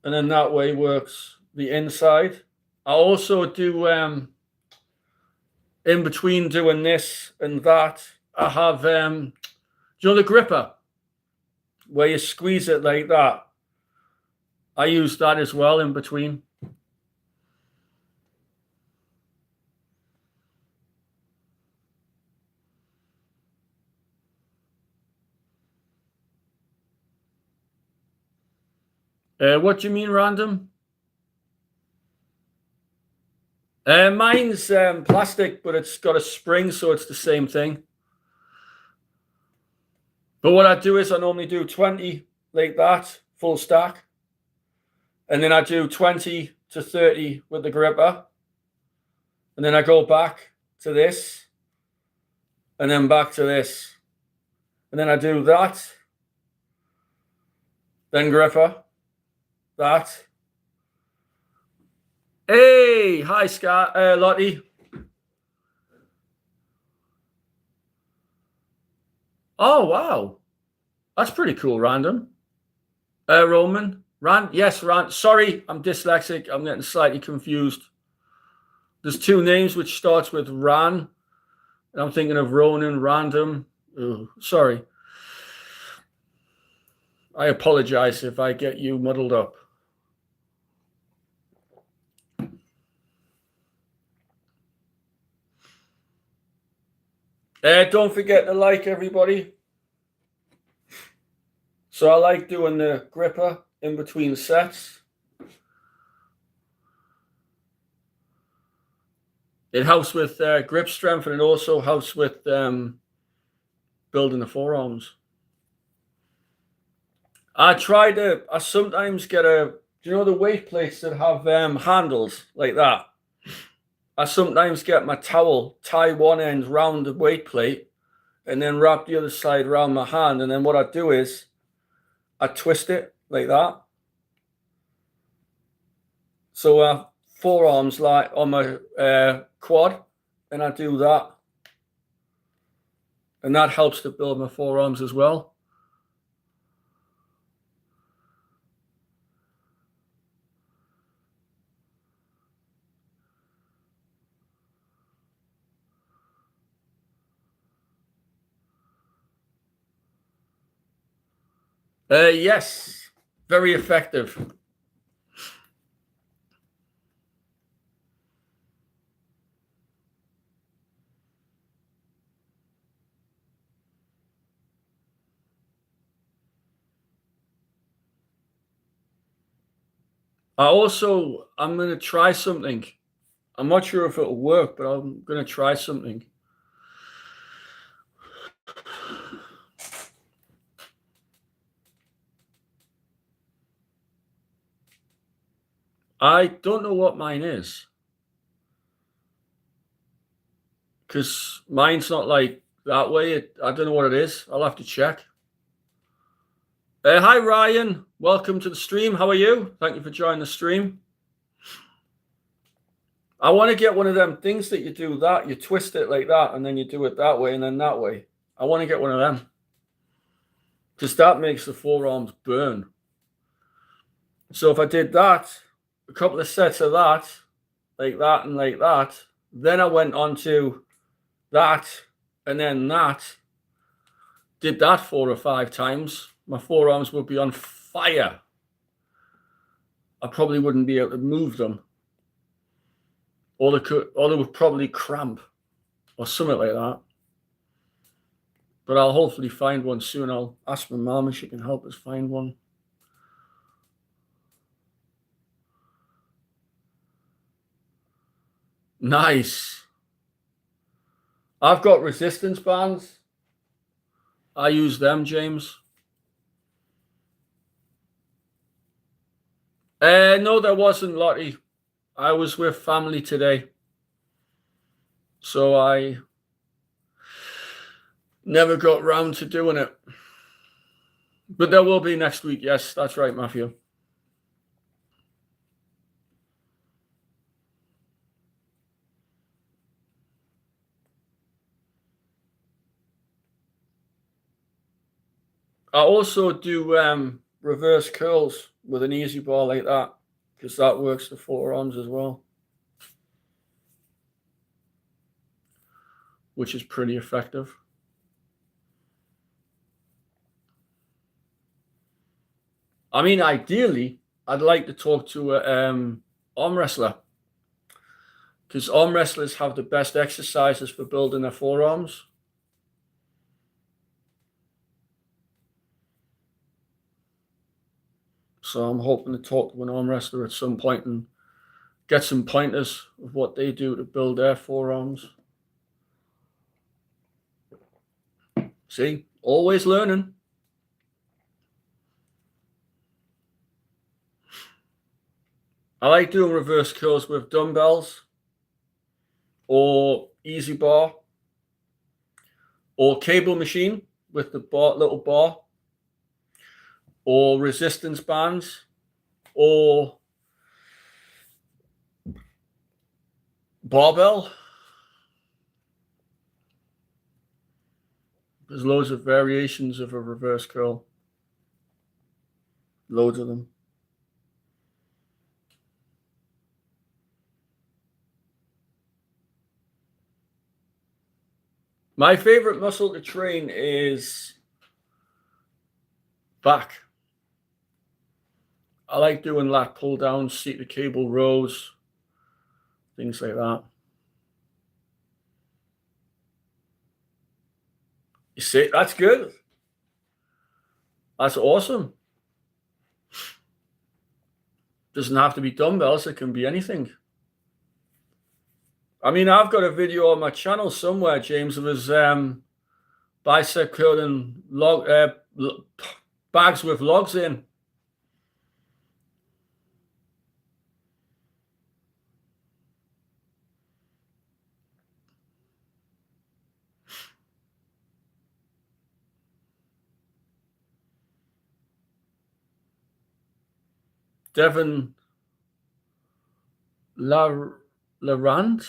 and then that way works the inside. I also do in between doing this and that, I have do you know the gripper where you squeeze it like that? I use that as well in between. What do you mean random? Mine's plastic, but it's got a spring, so it's the same thing. But what I do is I normally do 20 like that, full stack. And then I do 20 to 30 with the gripper. And then I go back to this. And then back to this. And then I do that. Then gripper. That. Hey, hi, Scott, Lottie. Oh, wow. That's pretty cool, random. Roman. Yes, sorry, I'm dyslexic. I'm getting slightly confused. There's two names which starts with Ran. And I'm thinking of Ronan, random. Ooh, sorry. I apologize if I get you muddled up. Don't forget to like, everybody. So I like doing the gripper in between sets. It helps with grip strength, and it also helps with building the forearms. I sometimes get do you know the weight plates that have handles like that? I sometimes get my towel, tie one end round the weight plate, and then wrap the other side around my hand. And then what I do is I twist it like that. So forearms like on my quad, and I do that. And that helps to build my forearms as well. Yes, very effective. I'm going to try something. I'm not sure if it'll work, but I'm going to try something. I don't know what mine is, because mine's not like that way. I don't know what it is. I'll have to check. Hi, Ryan. Welcome to the stream. How are you? Thank you for joining the stream. I want to get one of them things that you do that. You twist it like that, and then you do it that way and then that way. I want to get one of them, because that makes the forearms burn. So if I did that, a couple of sets of that, like that and like that, then I went on to that and then that, did that 4 or 5 times, my forearms would be on fire. I probably wouldn't be able to move them, or they would probably cramp or something like that. But I'll hopefully find one soon. I'll ask my mum if she can help us find one. Nice. I've got resistance bands. I use them, James. No, there wasn't, Lottie. I was with family today, so I never got round to doing it. But there will be next week. Yes, that's right, Matthew. I also do reverse curls with an easy bar like that, because that works the forearms as well, which is pretty effective. I mean, ideally, I'd like to talk to a arm wrestler, because arm wrestlers have the best exercises for building their forearms. So I'm hoping to talk to an arm wrestler at some point and get some pointers of what they do to build their forearms. See, always learning. I like doing reverse curls with dumbbells or easy bar or cable machine with the little bar, or resistance bands, or barbell. There's loads of variations of a reverse curl. Loads of them. My favorite muscle to train is back. I like doing lat pull downs, seated cable rows, things like that. You see, that's good. That's awesome. Doesn't have to be dumbbells, it can be anything. I mean, I've got a video on my channel somewhere, James, of his bicep curling bags with logs in. Devon Larant.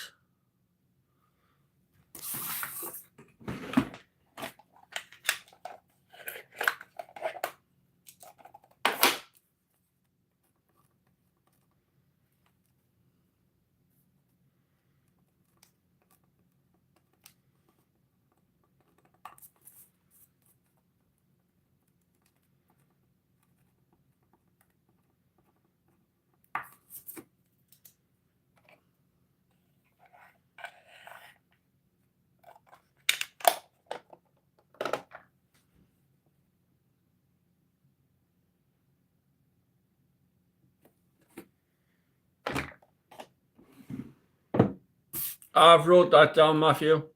I've wrote that down, Matthew.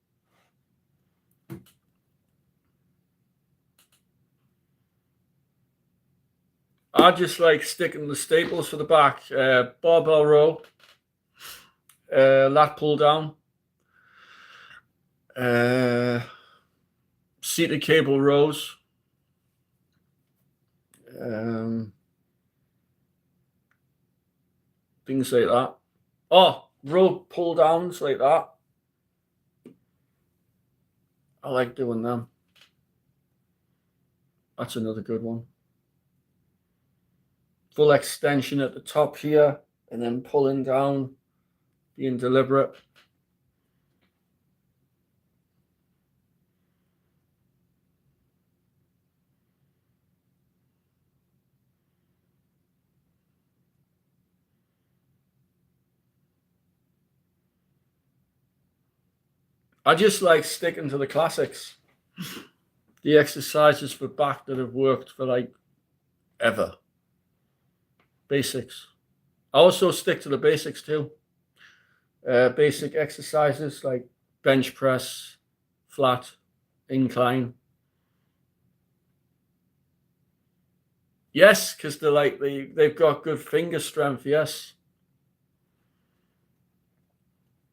I just like sticking the staples for the back. Barbell row, lat pull down, seated cable rows, things like that. Oh, row pull downs like that. I like doing them. That's another good one. Full extension at the top here, and then pulling down, being deliberate. I just like sticking to the classics. The exercises for back that have worked for like ever. Basics. I also stick to the basics too. Basic exercises like bench press, flat, incline. Yes, because they've got good finger strength. Yes,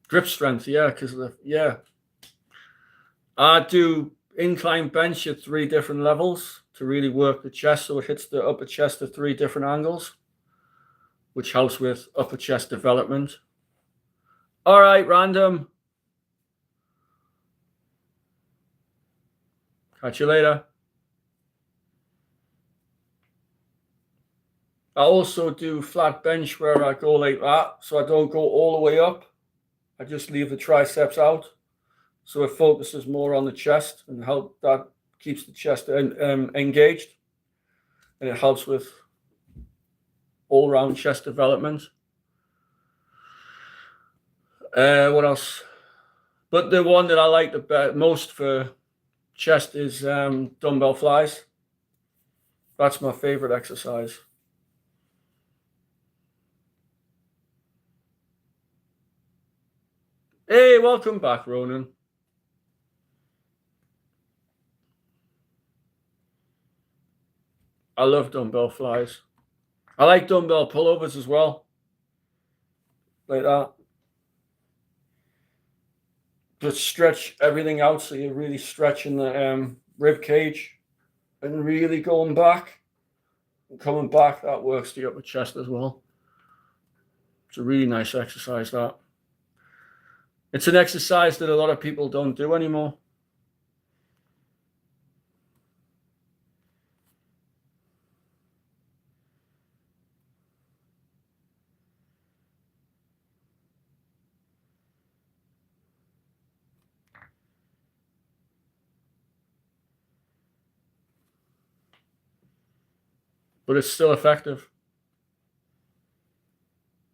grip strength. Yeah, because I do incline bench at 3 different levels to really work the chest, so it hits the upper chest at 3 different angles, which helps with upper chest development. All right, random. Catch you later. I also do flat bench where I go like that, so I don't go all the way up. I just leave the triceps out, so it focuses more on the chest and that keeps the chest engaged, and it helps with all-round chest development. What else? But the one that I like the most for chest is dumbbell flies. That's my favorite exercise. Hey, welcome back, Ronan. I love dumbbell flies. I like dumbbell pullovers as well. Like that. Just stretch everything out so you're really stretching the rib cage and really going back and coming back. That works the upper chest as well. It's a really nice exercise, that. It's an exercise that a lot of people don't do anymore. But it's still effective.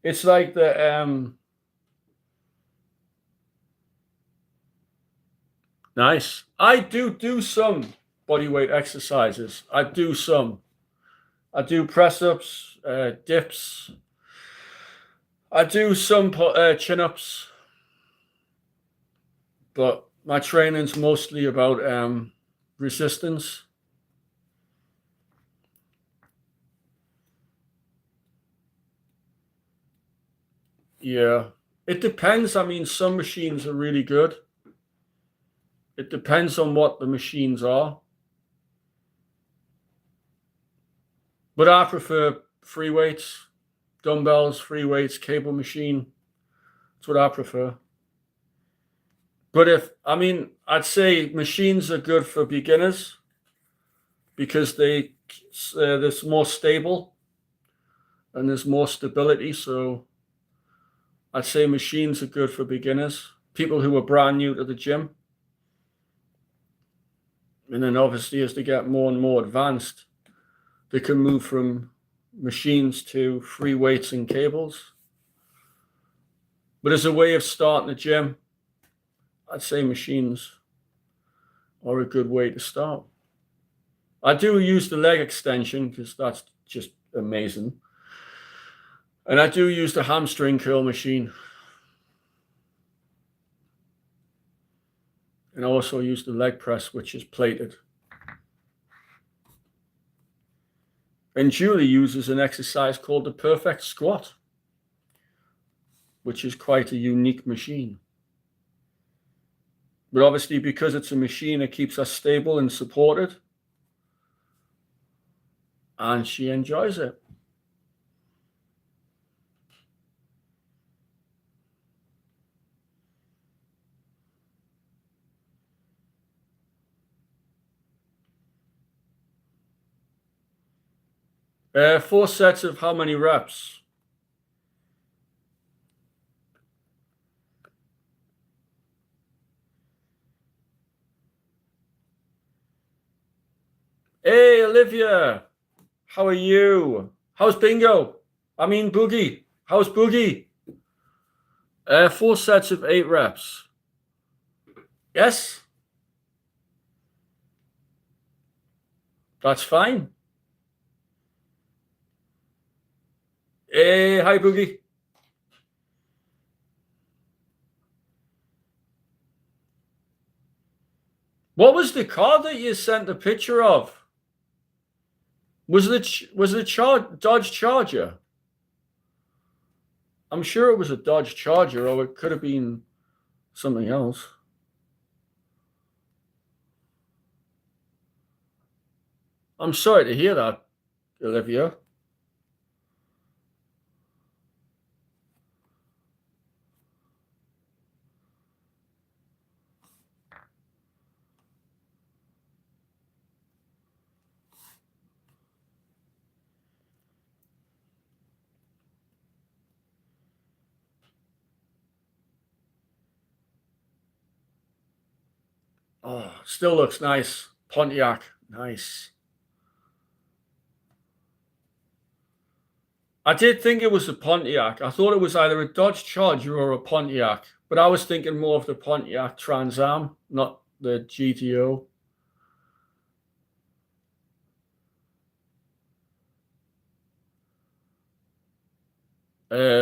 It's like the nice. I do some body weight exercises. I do press ups, dips. I do some chin ups, but my training's mostly about resistance. Yeah, it depends. I mean, some machines are really good. It depends on what the machines are. But I prefer free weights, dumbbells, free weights, cable machine. That's what I prefer. But I'd say machines are good for beginners because they're more stable and there's more stability. So I'd say machines are good for beginners, people who are brand new to the gym. And then obviously as they get more and more advanced, they can move from machines to free weights and cables. But as a way of starting the gym, I'd say machines are a good way to start. I do use the leg extension because that's just amazing. And I do use the hamstring curl machine. And I also use the leg press, which is plated. And Julie uses an exercise called the perfect squat, which is quite a unique machine. But obviously, because it's a machine, it keeps us stable and supported. And she enjoys it. Four sets of how many reps? Hey, Olivia, how are you? How's Bingo? Boogie. How's Boogie? 4 sets of 8 reps. Yes, that's fine. Hey, hi, Boogie. What was the car that you sent a picture of? Was it Dodge Charger? I'm sure it was a Dodge Charger, or it could have been something else. I'm sorry to hear that, Olivia. Oh, still looks nice. Pontiac, nice. I did think it was a Pontiac. I thought it was either a Dodge Charger or a Pontiac, but I was thinking more of the Pontiac Trans Am, not the GTO.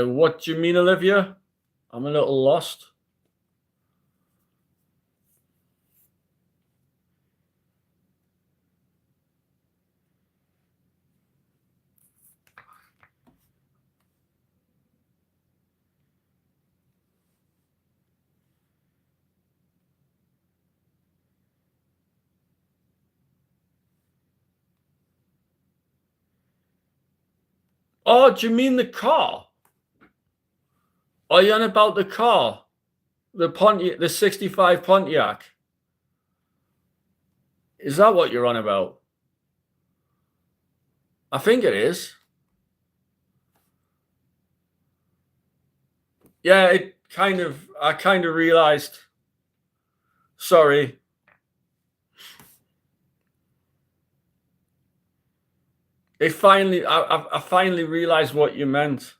What do you mean, Olivia? I'm a little lost. Oh, do you mean the car? Are you on about the car? The Pontiac, the 65 Pontiac? Is that what you're on about? I think it is. Yeah, I kind of realized. Sorry. I finally realized what you meant.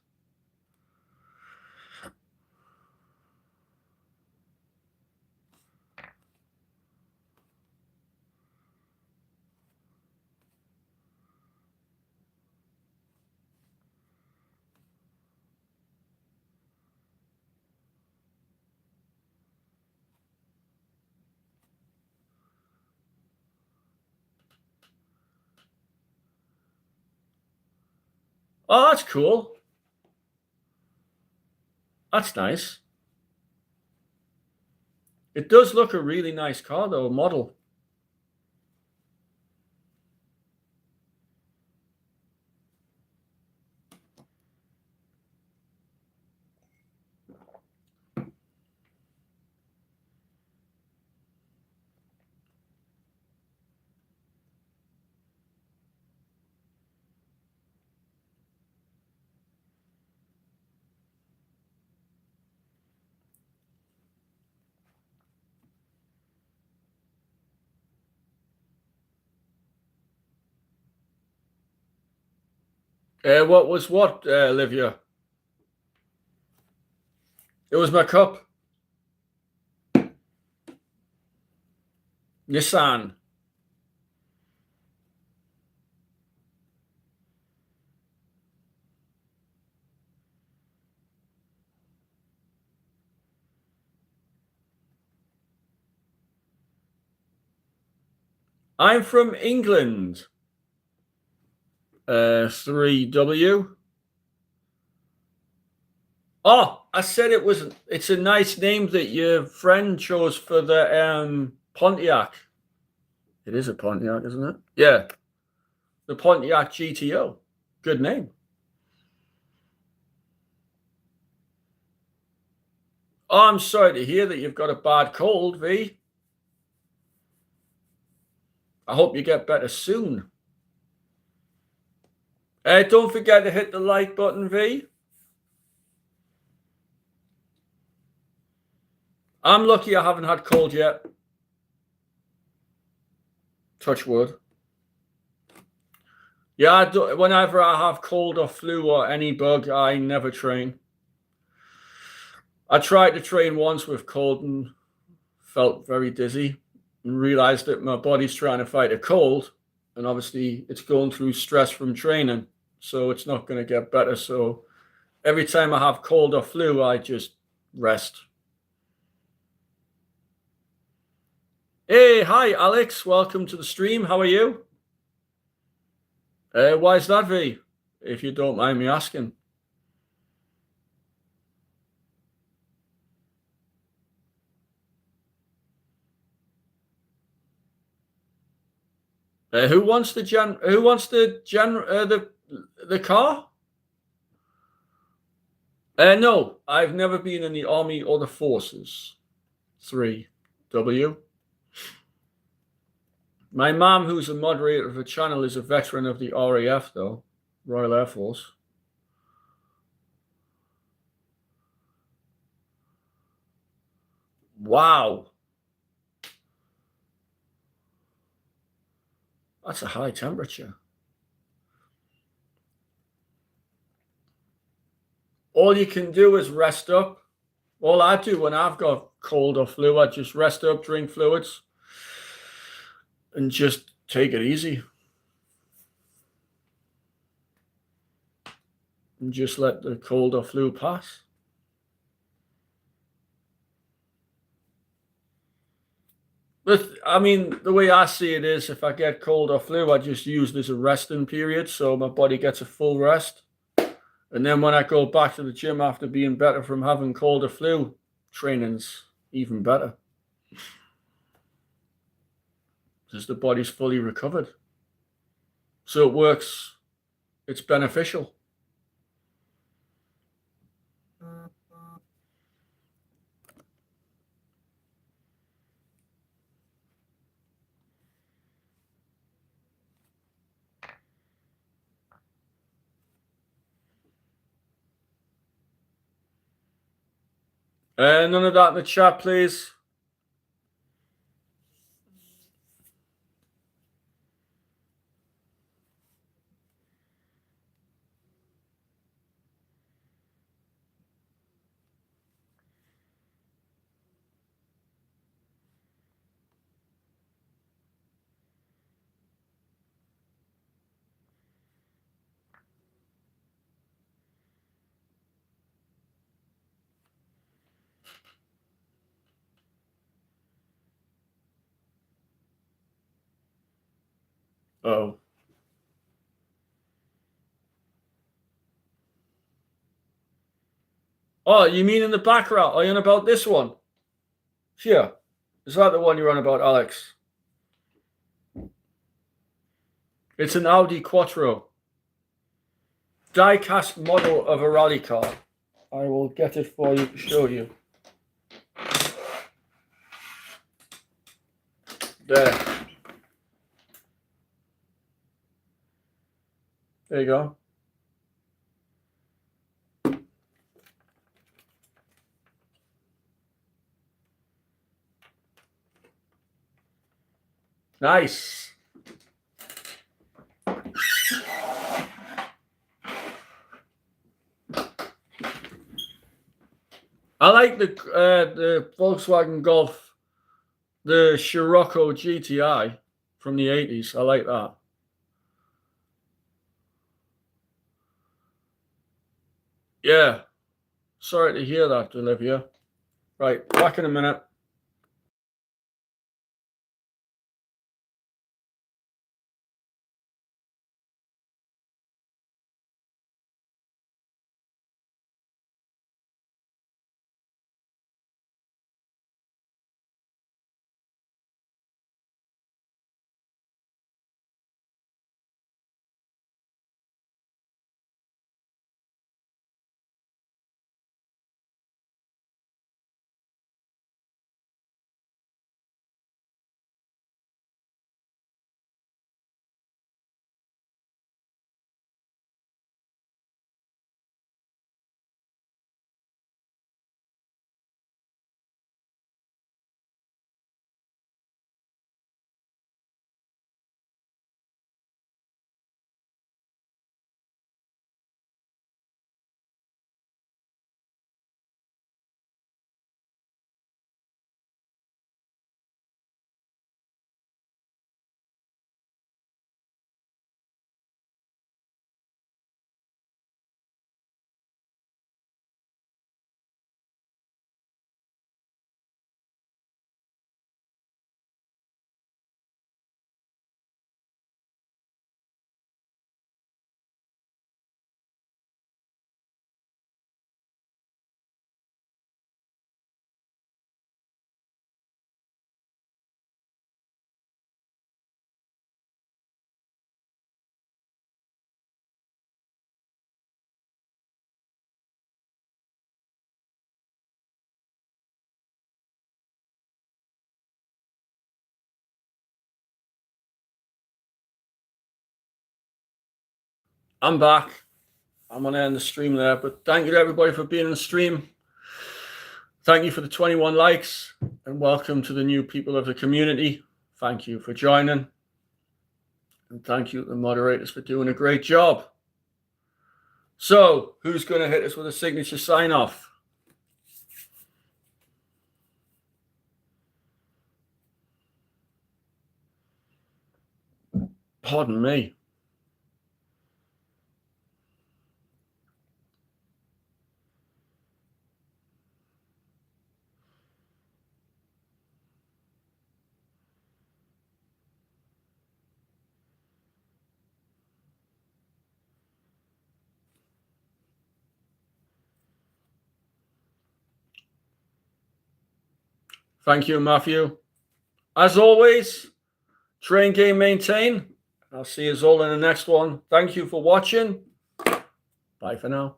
Oh, that's cool. That's nice. It does look a really nice car, though, model. What was what, Olivia? It was my cup. Nissan. I'm from England. 3W. Oh, I said it was. It's a nice name that your friend chose for the Pontiac. It is a Pontiac, isn't it? Yeah, the Pontiac GTO. Good name. Oh, I'm sorry to hear that you've got a bad cold, V. I hope you get better soon. Don't forget to hit the like button, V. I'm lucky I haven't had cold yet. Touch wood. Yeah, whenever I have cold or flu or any bug, I never train. I tried to train once with cold and felt very dizzy and realized that my body's trying to fight a cold. And obviously, it's going through stress from training. So it's not going to get better. So every time I have cold or flu, I just rest. Hey, hi, Alex. Welcome to the stream. How are you? Why is that, V? If you don't mind me asking. Who wants the car? No, I've never been in the army or the forces. 3W. My mom, who's a moderator of the channel, is a veteran of the RAF, though, Royal Air Force. Wow. That's a high temperature. All you can do is rest up. All I do when I've got cold or flu, I just rest up, drink fluids, and just take it easy. And just let the cold or flu pass. But I mean, the way I see it is if I get cold or flu, I just use this as a resting period so my body gets a full rest. And then when I go back to the gym after being better from having cold or flu, training's even better. Because the body's fully recovered. So it works, it's beneficial. None of that in the chat, please. Oh. Oh, you mean in the background? Are you on about this one? Here. Is that the one you're on about, Alex? It's an Audi Quattro. Die-cast model of a rally car. I will get it for you to show you. There. There you go. Nice. I like the Volkswagen Golf, the Scirocco GTI from the 80s. I like that. Yeah. Sorry to hear that, Olivia. Right, back in a minute. I'm back. I'm going to end the stream there, but thank you to everybody for being in the stream. Thank you for the 21 likes, and welcome to the new people of the community. Thank you for joining, and thank you to the moderators for doing a great job. So, who's going to hit us with a signature sign-off? Pardon me. Thank you, Matthew. As always, train, game, maintain. I'll see you all in the next one. Thank you for watching. Bye for now.